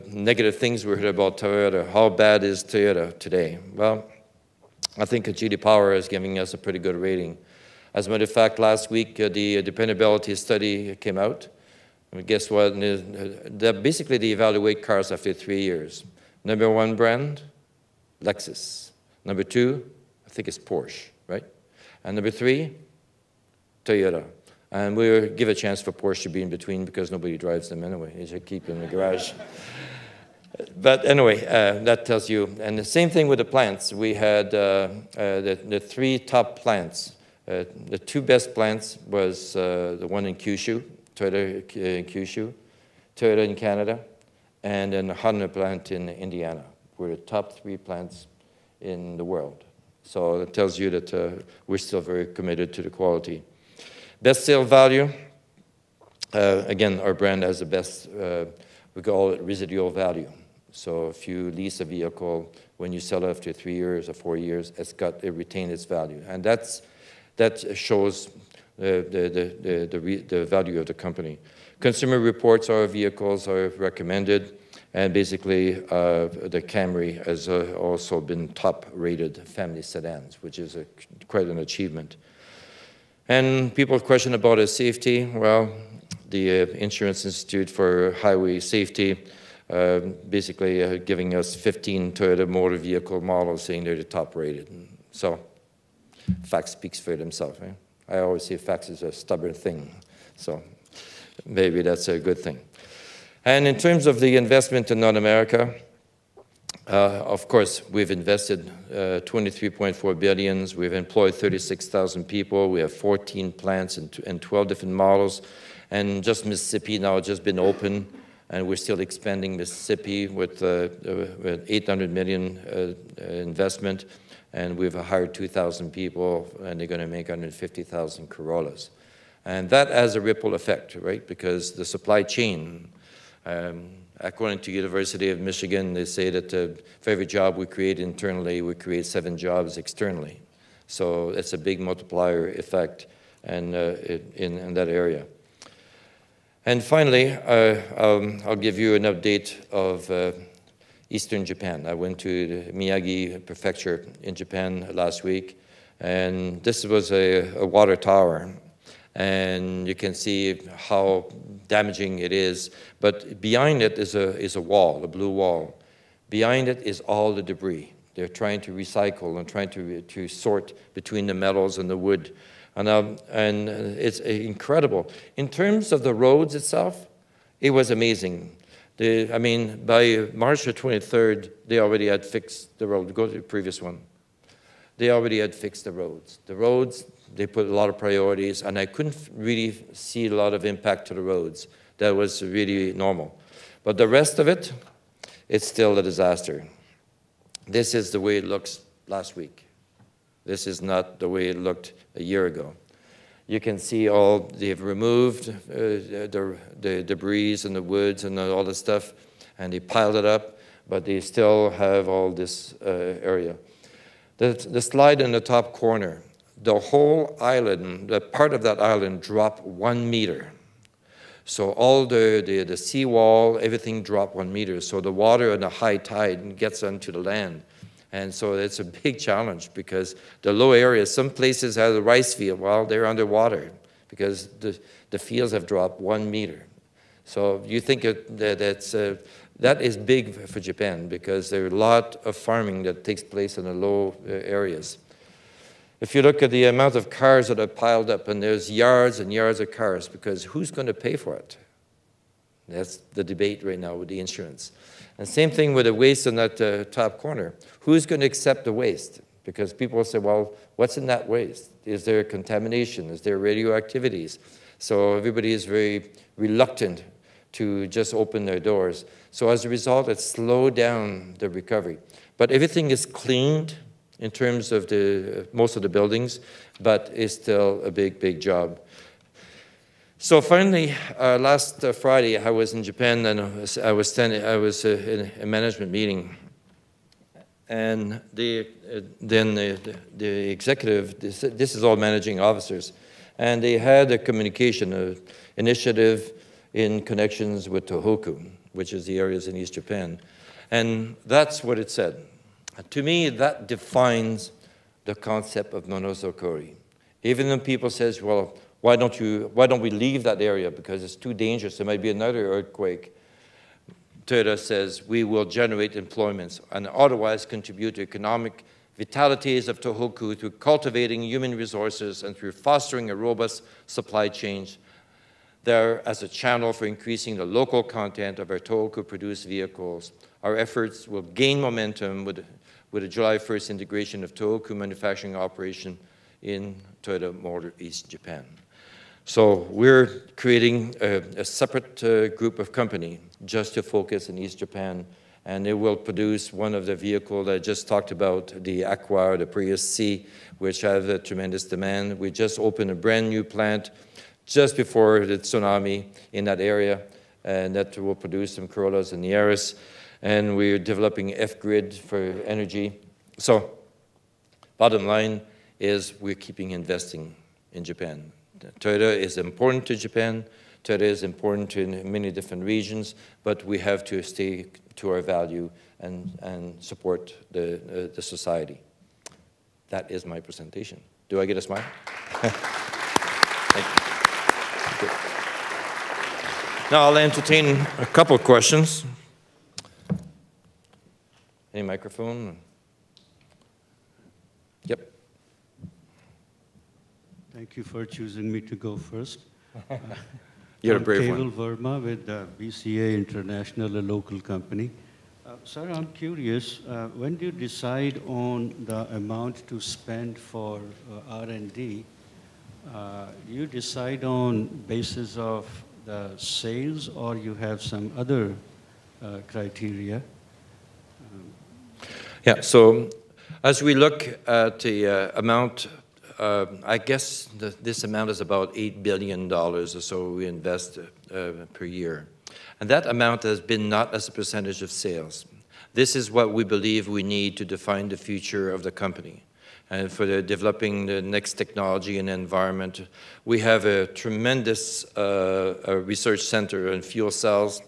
negative things we heard about Toyota, how bad is Toyota today? Well, I think J.D. Power is giving us a pretty good rating. As a matter of fact, last week, the dependability study came out. And guess what? Basically, they evaluate cars after 3 years. Number 1 brand, Lexus. Number 2, I think it's Porsche, right? And number 3, Toyota. And we'll give a chance for Porsche to be in between because nobody drives them anyway. They should keep them in the garage. But anyway, that tells you. And the same thing with the plants. We had the 3 top plants. The 2 best plants was the one in Kyushu, Toyota in Kyushu, Toyota in Canada, and then the Honda plant in Indiana. We're the top 3 plants in the world. So it tells you that we're still very committed to the quality. Best sale value, again, our brand has the best, we call it residual value. So if you lease a vehicle, when you sell it after 3 years or 4 years, it retained its value. And that shows the value of the company. Consumer reports our vehicles are recommended, and basically the Camry has also been top-rated family sedans, which is quite an achievement. And people question about safety. Well, the Insurance Institute for Highway Safety basically giving us 15 Toyota motor vehicle models saying they're the top-rated. So facts speaks for themselves. Right? I always say facts is a stubborn thing. So maybe that's a good thing. And in terms of the investment in North America, of course, we've invested $23.4 billion. We've employed 36,000 people. We have 14 plants and 12 different models. And just Mississippi now has just been open, and we're still expanding Mississippi with $800 million investment. And we've hired 2,000 people, and they're going to make 150,000 Corollas. And that has a ripple effect, right? Because the supply chain, according to University of Michigan, they say that for every job we create internally, we create 7 jobs externally. So it's a big multiplier effect in that area. And finally, I'll give you an update of Eastern Japan. I went to the Miyagi Prefecture in Japan last week, and this was a water tower. And you can see how damaging it is. But behind it is a wall, a blue wall. Behind it is all the debris. They're trying to recycle and trying to sort between the metals and the wood And it's incredible. In terms of the roads itself, it was amazing. I mean, by March the 23rd, they already had fixed the road. Go to the previous one. They already had fixed the roads. The roads, they put a lot of priorities, and I couldn't really see a lot of impact to the roads. That was really normal. But the rest of it, it's still a disaster. This is the way it looks last week. This is not the way it looked a year ago. You can see they've removed the debris and the woods and all the stuff, and they piled it up, but they still have all this area. The slide in the top corner, the whole island, the part of that island dropped 1 meter. So all the seawall, everything dropped 1 meter. So the water and the high tide gets onto the land. And so it's a big challenge because the low areas, some places have the rice field, well, they're underwater because the fields have dropped 1 meter. So you think that is big for Japan because there's a lot of farming that takes place in the low areas. If you look at the amount of cars that are piled up, and there's yards and yards of cars, because who's going to pay for it? That's the debate right now with the insurance. And same thing with the waste in that top corner. Who's going to accept the waste? Because people will say, well, what's in that waste? Is there contamination? Is there radioactivities? So everybody is very reluctant to just open their doors. So as a result, it slowed down the recovery. But everything is cleaned in terms of most of the buildings, but it's still a big, big job. So finally, last Friday, I was in Japan, and I was in a management meeting, and then the executive, this is all managing officers, and they had a communication initiative in connections with Tohoku, which is the areas in East Japan, and that's what it said. To me, that defines the concept of monosokuri. Even when people says, well, why don't we leave that area because it's too dangerous, there might be another earthquake. Toyota says we will generate employments and otherwise contribute to economic vitalities of Tohoku through cultivating human resources and through fostering a robust supply chain there as a channel for increasing the local content of our Tohoku-produced vehicles. Our efforts will gain momentum with the July 1st integration of Tohoku manufacturing operation in Toyota Motor East Japan. So we're creating a separate group of company just to focus in East Japan, and it will produce one of the vehicles I just talked about, the Aqua or the Prius C, which have a tremendous demand. We just opened a brand new plant just before the tsunami in that area, and that will produce some Corollas and Yaris. And we're developing F-Grid for energy. So bottom line is we're keeping investing in Japan. Toyota is important to Japan. Toyota is important in many different regions, but we have to stay to our value and support the society. That is my presentation. Do I get a smile? Thank you. Now I'll entertain a couple of questions. Any microphone? Yep. Thank you for choosing me to go first. You're a brave one. one. Keval Verma with BCA International, a local company. Sir, I'm curious, when do you decide on the amount to spend for R&D? Do you decide on basis of the sales, or you have some other criteria? Yeah, so as we look at the amount, I guess this amount is about $8 billion or so we invest per year. And that amount has been not as a percentage of sales. This is what we believe we need to define the future of the company. And for developing the next technology and environment, we have a tremendous research center in fuel cells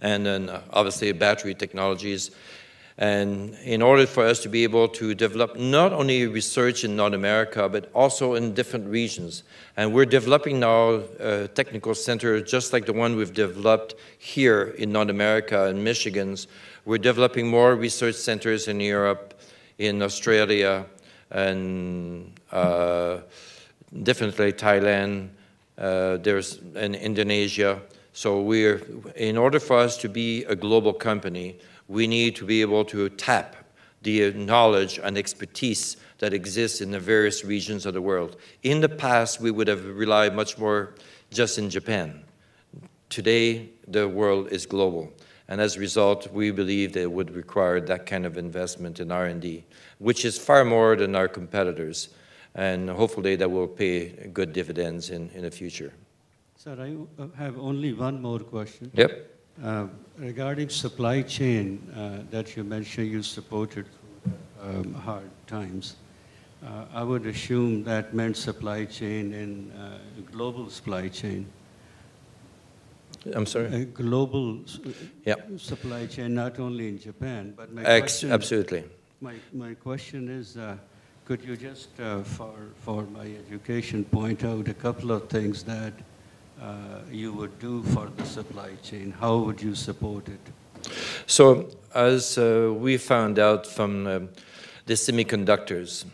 and then obviously battery technologies. And in order for us to be able to develop not only research in North America, but also in different regions. And we're developing now a technical center just like the one we've developed here in North America and Michigan's. We're developing more research centers in Europe, in Australia, and definitely Thailand, there's in Indonesia. So in order for us to be a global company, we need to be able to tap the knowledge and expertise that exists in the various regions of the world. In the past, we would have relied much more just in Japan. Today, the world is global. And as a result, we believe that it would require that kind of investment in R&D, which is far more than our competitors. And hopefully that will pay good dividends in the future. Sir, I have only one more question. Yep. Regarding supply chain that you mentioned you supported hard times, I would assume that meant supply chain in global supply chain. I'm sorry? A global supply chain, not only in Japan, but my question, absolutely. My question is, could you just, for my education, point out a couple of things that you would do for the supply chain? How would you support it? So as we found out from the semiconductors,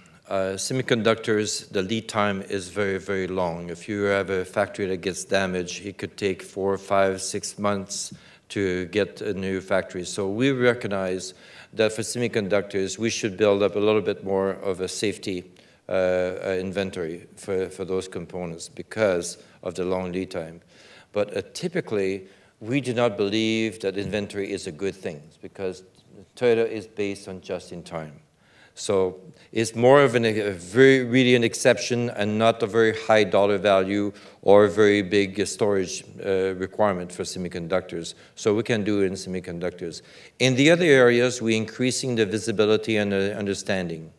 the lead time is very, very long. If you have a factory that gets damaged, it could take 4, 5, 6 months to get a new factory. So we recognize that for semiconductors, we should build up a little bit more of a safety inventory for those components because of the long lead time. But typically, we do not believe that inventory is a good thing because Toyota is based on just-in-time. So it's more of really an exception and not a very high dollar value or a very big storage requirement for semiconductors. So we can do it in semiconductors. In the other areas, we're increasing the visibility and the understanding.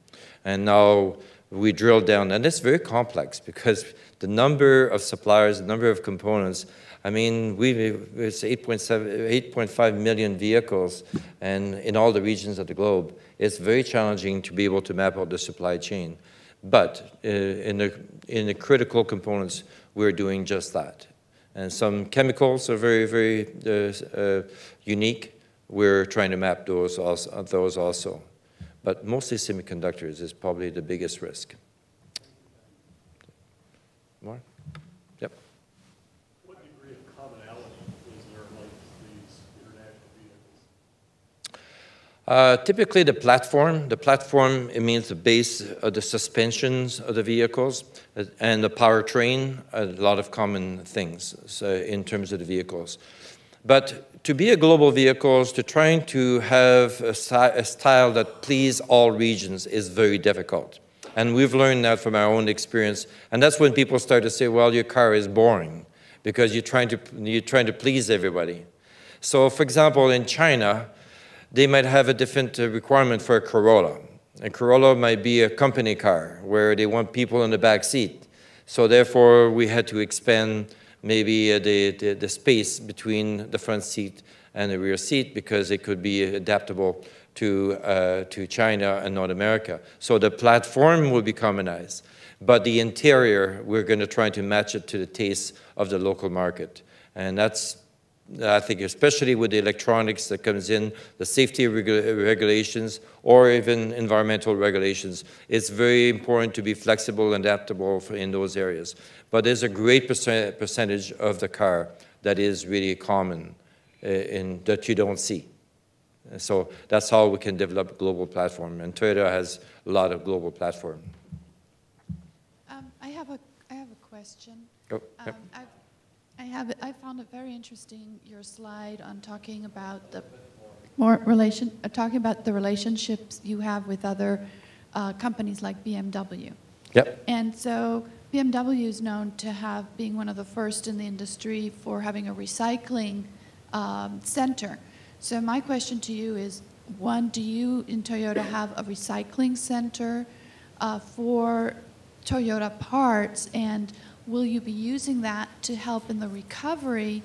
And now we drill down, and it's very complex because the number of suppliers, the number of components, I mean, it's 8.5 million vehicles, and in all the regions of the globe, it's very challenging to be able to map out the supply chain. But in the critical components, we're doing just that. And some chemicals are very, very unique. We're trying to map those also. But mostly semiconductors is probably the biggest risk. More? Yep. What degree of commonality is there among these international vehicles? Typically the platform, it means the base of the suspensions of the vehicles and the powertrain, a lot of common things in terms of the vehicles. But to be a global vehicle, to trying to have a style that please all regions is very difficult. And we've learned that from our own experience. And that's when people start to say, well, your car is boring because you're trying to please everybody. So for example, in China, they might have a different requirement for a Corolla. A Corolla might be a company car where they want people in the back seat. So therefore, we had to expand maybe the space between the front seat and the rear seat because it could be adaptable to China and North America. So the platform will be commonized. But the interior, we're going to try to match it to the taste of the local market. And that's, I think, especially with the electronics that comes in, the safety regulations, or even environmental regulations, it's very important to be flexible and adaptable in those areas. But there's a great percentage of the car that is really common that you don't see. So that's how we can develop a global platform. And Toyota has a lot of global platform. I have a question. Oh, yep. I found it very interesting, your slide on talking about the relationships you have with other companies like BMW. Yep. And so BMW is known to being one of the first in the industry for having a recycling center. So my question to you is, one, do you in Toyota have a recycling center for Toyota parts, and will you be using that to help in the recovery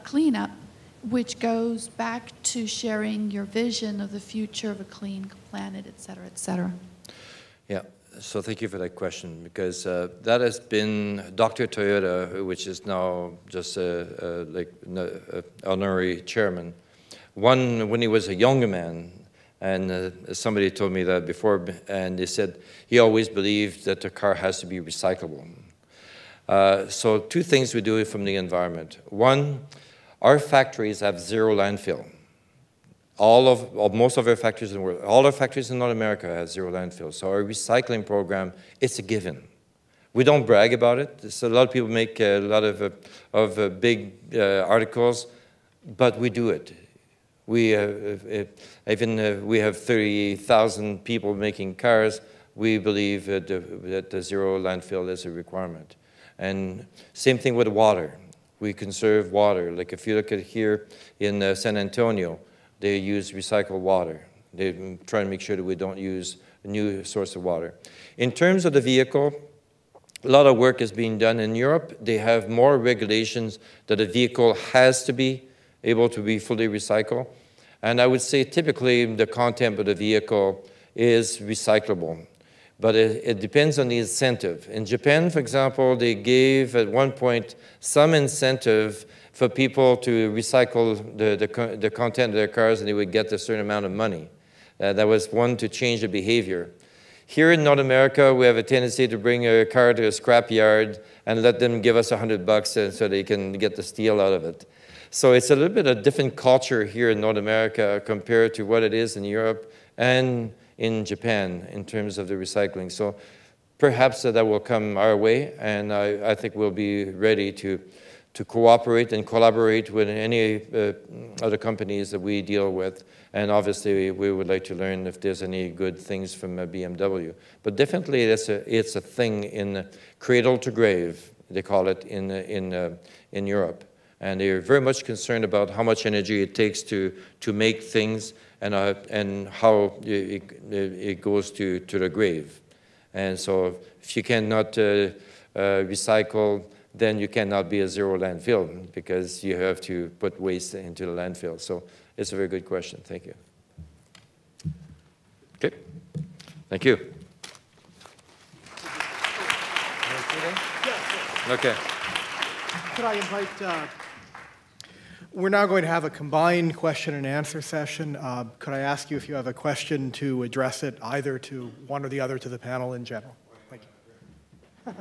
cleanup, which goes back to sharing your vision of the future of a clean planet, et cetera, et cetera? Yeah, so thank you for that question, because that has been Dr. Toyota, which is now just like honorary chairman. When he was a younger man, And somebody told me that before, and they said he always believed that the car has to be recyclable. So two things we do from the environment. One, our factories have zero landfill. Most of our factories in the world, all our factories in North America have zero landfill. So our recycling program, it's a given. We don't brag about it. So a lot of people make a lot of big articles, but we do it. We we have 30,000 people making cars. We believe that the zero landfill is a requirement. And same thing with water. We conserve water. Like if you look at here in San Antonio, they use recycled water. They try to make sure that we don't use a new source of water. In terms of the vehicle, a lot of work is being done in Europe. They have more regulations that a vehicle has to be able to be fully recycled. And I would say typically the content of the vehicle is recyclable. But it depends on the incentive. In Japan, for example, they gave at one point some incentive for people to recycle the content of their cars, and they would get a certain amount of money. That was one, to change the behavior. Here in North America, we have a tendency to bring a car to a scrap yard and let them give us $100 so they can get the steel out of it. So it's a little bit of a different culture here in North America compared to what it is in Europe and in Japan in terms of the recycling. So perhaps that will come our way, and I think we'll be ready to cooperate and collaborate with any other companies that we deal with. And obviously, we would like to learn if there's any good things from BMW. But definitely, it's a thing in cradle to grave, they call it in Europe. And they're very much concerned about how much energy it takes to make things and how it goes to the grave. And so if you cannot recycle, then you cannot be a zero landfill because you have to put waste into the landfill. So it's a very good question. Thank you. Okay. Thank you. Okay. Could I invite, we're now going to have a combined question and answer session. Could I ask you if you have a question to address it either to one or the other to the panel in general? Thank you.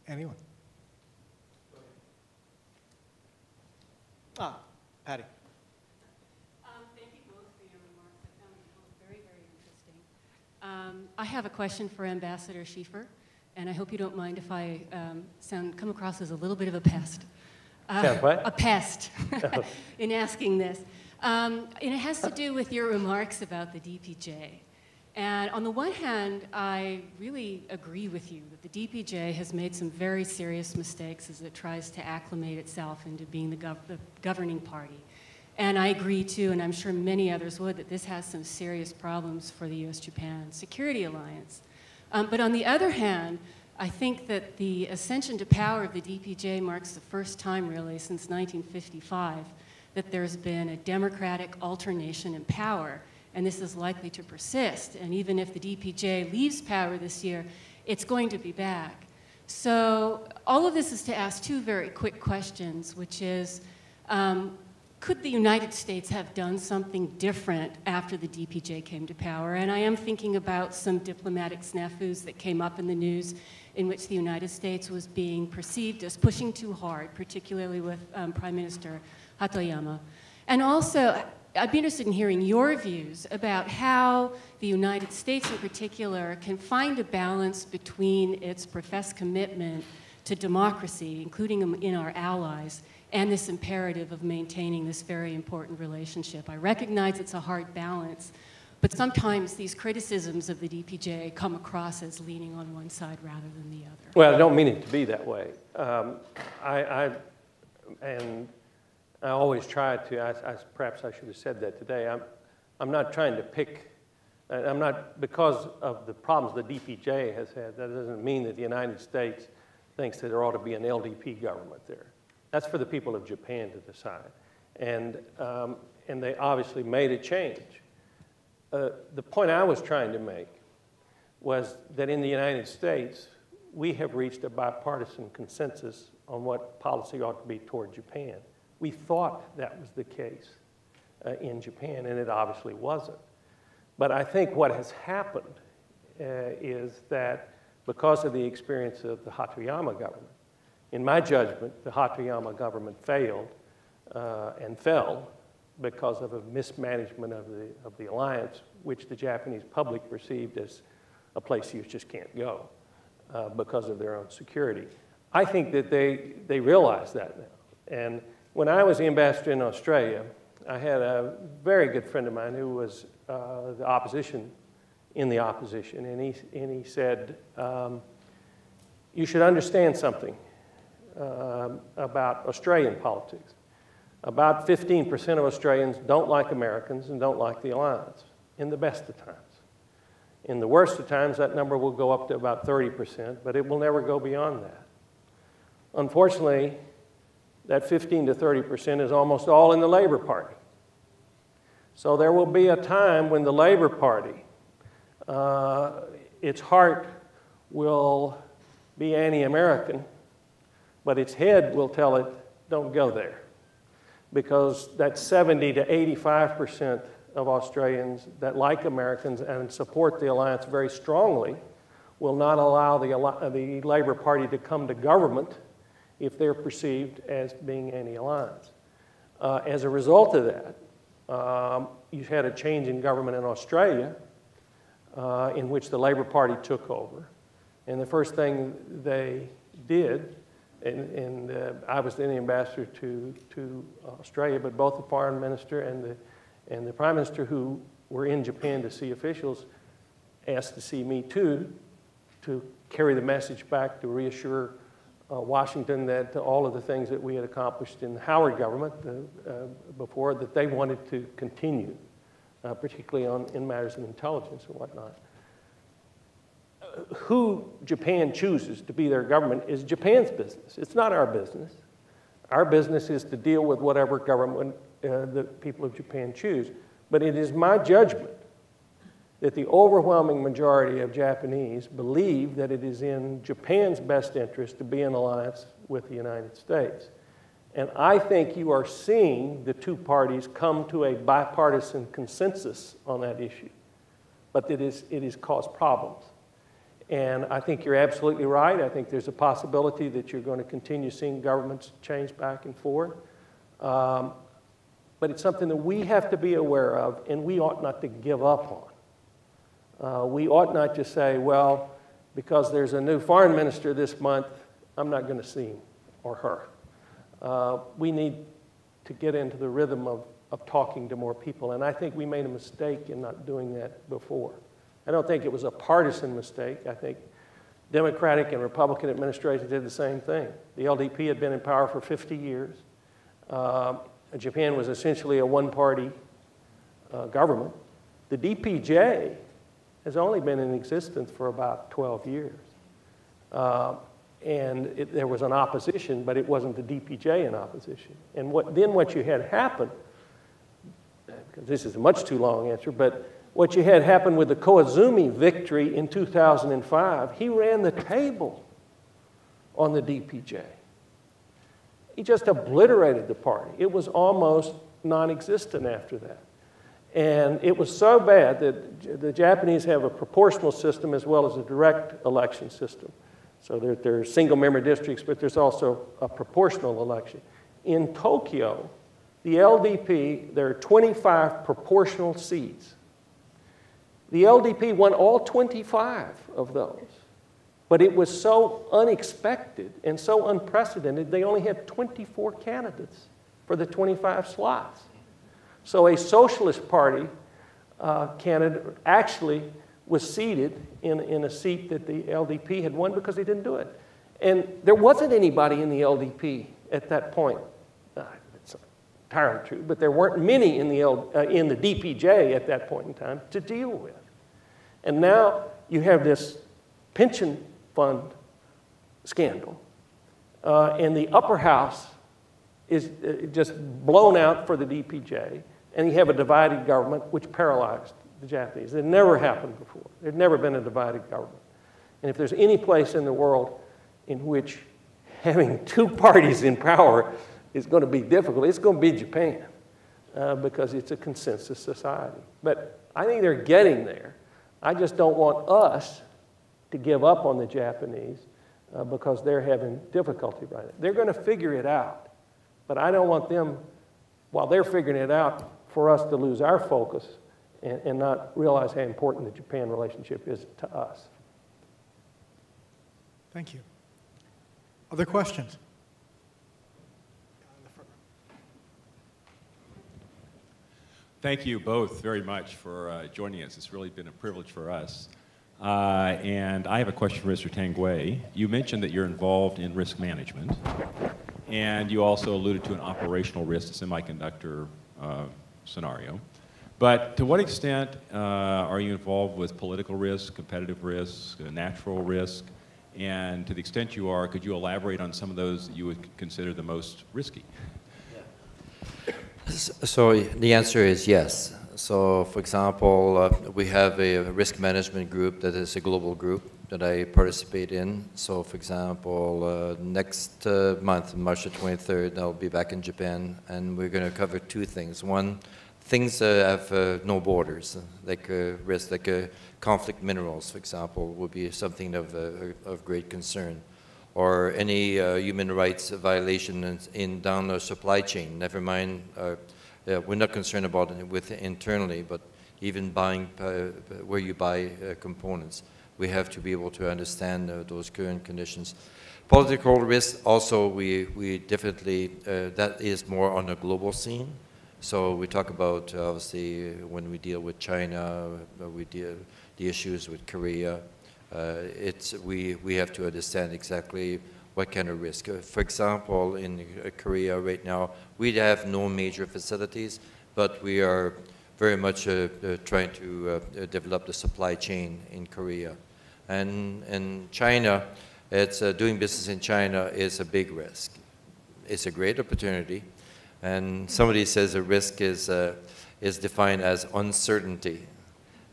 Anyone? Patty. Thank you both for your remarks. I found them both very, very interesting. I have a question for Ambassador Schieffer, and I hope you don't mind if I come across as a little bit of a pest. What? A pest in asking this. And it has to do with your remarks about the DPJ. And on the one hand, I really agree with you that the DPJ has made some very serious mistakes as it tries to acclimate itself into being the governing party. And I agree too, and I'm sure many others would, that this has some serious problems for the US-Japan security alliance. But on the other hand, I think that the ascension to power of the DPJ marks the first time really since 1955 that there's been a democratic alternation in power. And this is likely to persist. And even if the DPJ leaves power this year, it's going to be back. So all of this is to ask two very quick questions, which is, could the United States have done something different after the DPJ came to power? And I am thinking about some diplomatic snafus that came up in the news in which the United States was being perceived as pushing too hard, particularly with Prime Minister Hatoyama. And also, I'd be interested in hearing your views about how the United States in particular can find a balance between its professed commitment to democracy, including in our allies, and this imperative of maintaining this very important relationship. I recognize it's a hard balance, But sometimes these criticisms of the DPJ come across as leaning on one side rather than the other. Well, I don't mean it to be that way. I always try to, perhaps I should have said that today, I'm not trying to pick, I'm not, because of the problems the DPJ has had, that doesn't mean that the United States thinks that there ought to be an LDP government there. That's for the people of Japan to decide. And they obviously made a change. The point I was trying to make was that in the United States, we have reached a bipartisan consensus on what policy ought to be toward Japan. We thought that was the case in Japan, and it obviously wasn't. But I think what has happened is that because of the experience of the Hatoyama government, in my judgment, the Hatoyama government failed and fell because of a mismanagement of the alliance, which the Japanese public perceived as a place you just can't go because of their own security. I think that they realize that now. And when I was the ambassador in Australia, I had a very good friend of mine who was the opposition, in the opposition, and he said, you should understand something about Australian politics. About 15% of Australians don't like Americans and don't like the alliance, in the best of times. In the worst of times, that number will go up to about 30%, but it will never go beyond that. Unfortunately, that 15 to 30% is almost all in the Labor Party. So there will be a time when the Labor Party, its heart will be anti-American, but its head will tell it, don't go there. Because that 70 to 85% of Australians that like Americans and support the alliance very strongly will not allow the Labor Party to come to government if they're perceived as being anti-alliance. As a result of that, you've had a change in government in Australia in which the Labor Party took over. And the first thing they did, and I was then the ambassador to Australia, but both the foreign minister and the prime minister who were in Japan to see officials asked to see me too, to carry the message back to reassure Washington that all of the things that we had accomplished in the Howard government before, that they wanted to continue, particularly in matters of intelligence and whatnot. Who Japan chooses to be their government is Japan's business. It's not our business. Our business is to deal with whatever government the people of Japan choose. But it is my judgment that the overwhelming majority of Japanese believe that it is in Japan's best interest to be in alliance with the United States. And I think you are seeing the two parties come to a bipartisan consensus on that issue. But it has caused problems. And I think you're absolutely right. I think there's a possibility that you're going to continue seeing governments change back and forth. But it's something that we have to be aware of, and we ought not to give up on. We ought not to say, well, because there's a new foreign minister this month, I'm not going to see him or her. We need to get into the rhythm of talking to more people, and I think we made a mistake in not doing that before. I don't think it was a partisan mistake. I think Democratic and Republican administrations did the same thing. The LDP had been in power for 50 years. Japan was essentially a one-party government. The DPJ has only been in existence for about 12 years. And there was an opposition, but it wasn't the DPJ in opposition. And what you had happen, because this is a much too long answer, but what you had happen with the Koizumi victory in 2005, he ran the table on the DPJ. He just obliterated the party. It was almost non-existent after that. And it was so bad that the Japanese have a proportional system as well as a direct election system. So there are single-member districts, but there's also a proportional election. In Tokyo, the LDP, there are 25 proportional seats. The LDP won all 25 of those. But it was so unexpected and so unprecedented, they only had 24 candidates for the 25 slots. So a socialist party candidate actually was seated in a seat that the LDP had won because he didn't do it. And there wasn't anybody in the LDP at that point. It's entirely true, but there weren't many in the DPJ at that point in time to deal with. And now you have this pension fund scandal, and the upper house is just blown out for the DPJ, and you have a divided government which paralyzed the Japanese. It never happened before. There'd never been a divided government. And if there's any place in the world in which having two parties in power is going to be difficult, it's going to be Japan, because it's a consensus society. But I think they're getting there. I just don't want us to give up on the Japanese because they're having difficulty right now. They're going to figure it out. But I don't want them, while they're figuring it out, for us to lose our focus and not realize how important the Japan relationship is to us. Thank you. Other questions? Thank you both very much for joining us. It's really been a privilege for us. And I have a question for Mr. Tanguay. You mentioned that you're involved in risk management, and you also alluded to an operational risk, a semiconductor scenario. But to what extent are you involved with political risk, competitive risk, natural risk? And to the extent you are, could you elaborate on some of those that you would consider the most risky? So the answer is yes. So for example, we have a risk management group that is a global group that I participate in. So for example, next month, March the 23rd, I'll be back in Japan, and we're going to cover two things. One, things that have no borders, like risk, like conflict minerals, for example, would be something of great concern. Or any human rights violation down the supply chain. Never mind, we're not concerned about it with internally, but even buying where you buy components, we have to be able to understand those current conditions. Political risk also, we definitely, that is more on a global scene. So we talk about, obviously, when we deal with China, we deal the issues with Korea. We have to understand exactly what kind of risk. For example, in Korea right now, we have no major facilities, but we are very much trying to develop the supply chain in Korea. And China, doing business in China is a big risk. It's a great opportunity. And somebody says a risk is defined as uncertainty.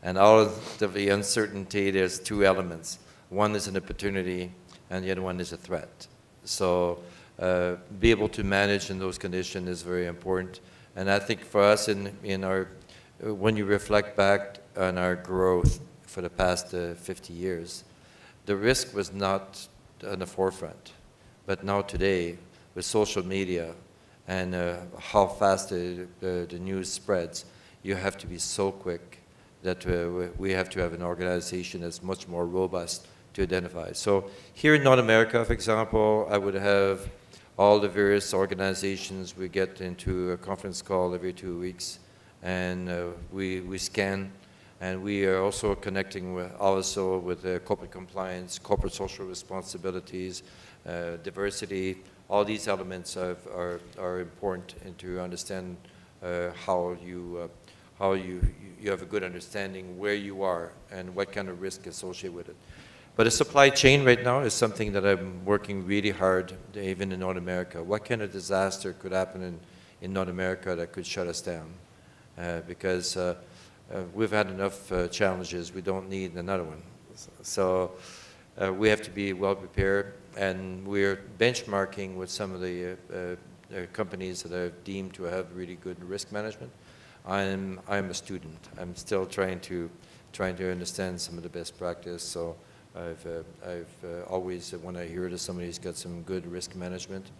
And out of the uncertainty, there's two elements. One is an opportunity, and the other one is a threat. So be able to manage in those conditions is very important. And I think for us, when you reflect back on our growth for the past 50 years, the risk was not on the forefront. But now today, with social media and how fast the news spreads, you have to be so quick that we have to have an organization that's much more robust to identify. So here in North America, for example, I would have all the various organizations. We get into a conference call every 2 weeks, and we scan, and we are also connecting with corporate compliance, corporate social responsibilities, diversity. All these elements are important to understand how you have a good understanding where you are and what kind of risk associated with it. But the supply chain right now is something that I'm working really hard, even in North America. What kind of disaster could happen in North America that could shut us down? Because we've had enough challenges. We don't need another one. So we have to be well prepared, and we're benchmarking with some of the companies that are deemed to have really good risk management. I'm a student. I'm still trying to understand some of the best practice. So I've always, when I hear that somebody's got some good risk management,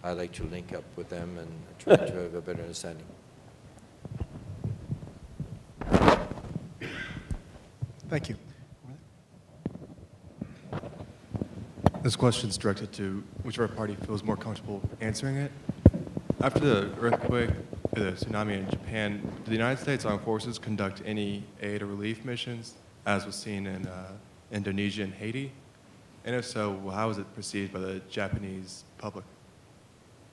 I like to link up with them and try to have a better understanding. Thank you. This question is directed to whichever party feels more comfortable answering it. After the earthquake, the tsunami in Japan, did the United States Armed Forces conduct any aid or relief missions, as was seen in Indonesia and Haiti? And if so, how was it perceived by the Japanese public?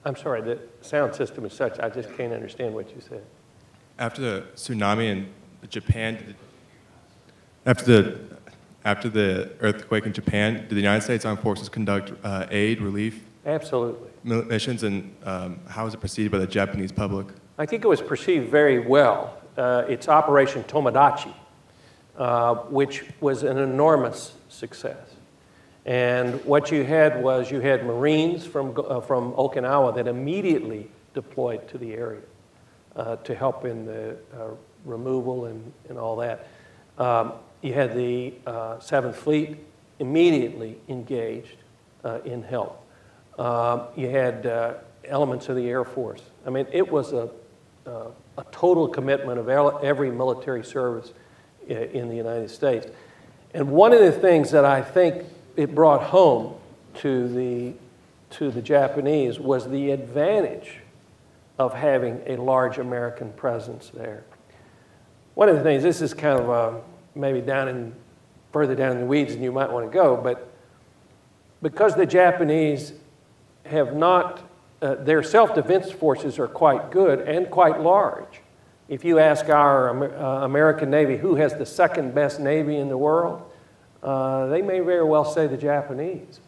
I'm sorry, the sound system is such, I just can't understand what you said. After the tsunami in Japan, after the earthquake in Japan, did the United States Armed Forces conduct aid, relief? Absolutely. Missions, and how was it perceived by the Japanese public? I think it was perceived very well. It's Operation Tomodachi, which was an enormous success. And what you had was you had Marines from Okinawa that immediately deployed to the area to help in the removal and all that. You had the 7th Fleet immediately engaged in help. You had elements of the Air Force. I mean, it was a total commitment of every military service in the United States. And one of the things that I think it brought home to the Japanese was the advantage of having a large American presence there. One of the things, this is kind of maybe further down in the weeds than you might want to go, but because the Japanese have not, their self-defense forces are quite good and quite large. If you ask our American Navy who has the second best Navy in the world, they may very well say the Japanese.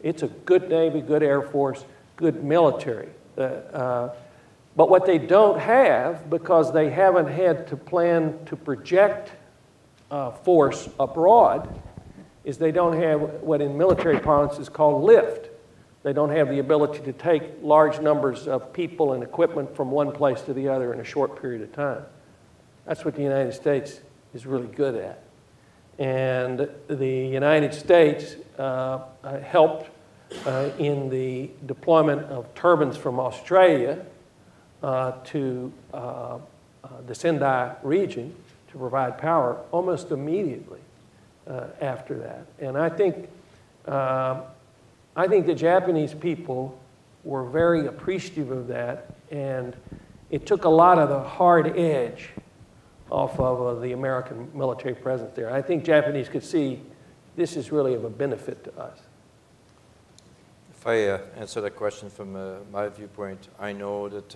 It's a good Navy, good Air Force, good military. But what they don't have, because they haven't had to plan to project force abroad, is they don't have what in military parlance is called lift. They don't have the ability to take large numbers of people and equipment from one place to the other in a short period of time. That's what the United States is really good at. And the United States helped in the deployment of turbines from Australia to the Sendai region to provide power almost immediately after that. And I think the Japanese people were very appreciative of that, and it took a lot of the hard edge off of the American military presence there. I think Japanese could see this is really of a benefit to us. If I answer that question from my viewpoint, I know that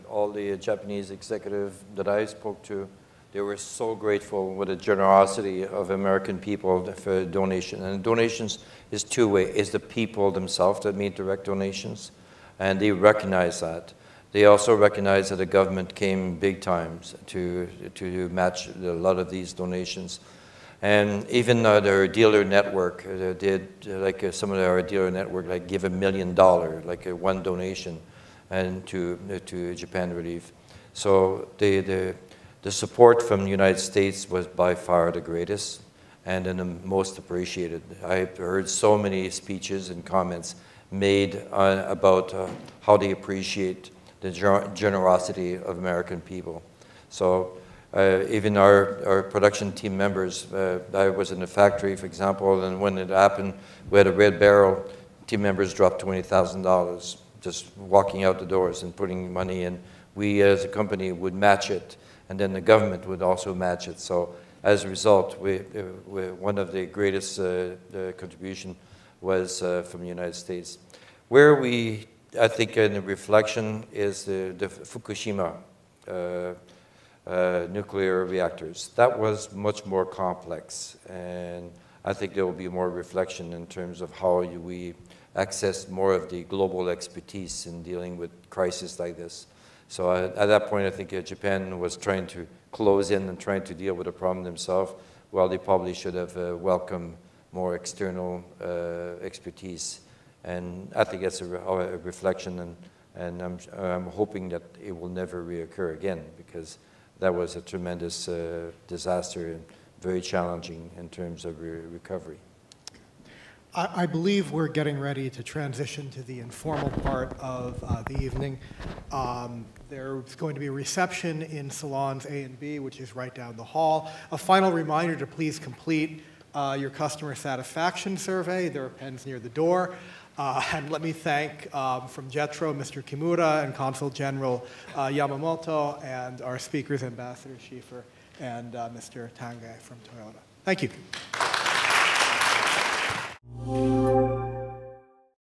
all the Japanese executive that I spoke to, they were so grateful with the generosity of American people for donation. And donations is two-way. It's the people themselves that make direct donations, and they recognize that. They also recognize that the government came big times to match a lot of these donations. And even their dealer network did, like some of our dealer network, like give $1 million, like one donation, and to Japan Relief. So the support from the United States was by far the greatest and the most appreciated. I heard so many speeches and comments made about how they appreciate the generosity of American people. So even our production team members, I was in the factory, for example, and when it happened, we had a red barrel, team members dropped $20,000 just walking out the doors and putting money in. We as a company would match it, and then the government would also match it. So as a result, one of the greatest contribution was from the United States. Where I think in the reflection is the Fukushima nuclear reactors. That was much more complex, and I think there will be more reflection in terms of how we access more of the global expertise in dealing with crises like this. So at that point, I think Japan was trying to close in and trying to deal with the problem themselves, while they probably should have welcomed more external expertise. And I think that's a reflection, and I'm hoping that it will never reoccur again, because that was a tremendous disaster and very challenging in terms of recovery. I believe we're getting ready to transition to the informal part of the evening. There's going to be a reception in salons A and B, which is right down the hall. A final reminder to please complete your customer satisfaction survey. There are pens near the door. And let me thank from JETRO, Mr. Kimura, and Consul General Yamamoto, and our speakers, Ambassador Schieffer and Mr. Tanguay from Toyota. Thank you.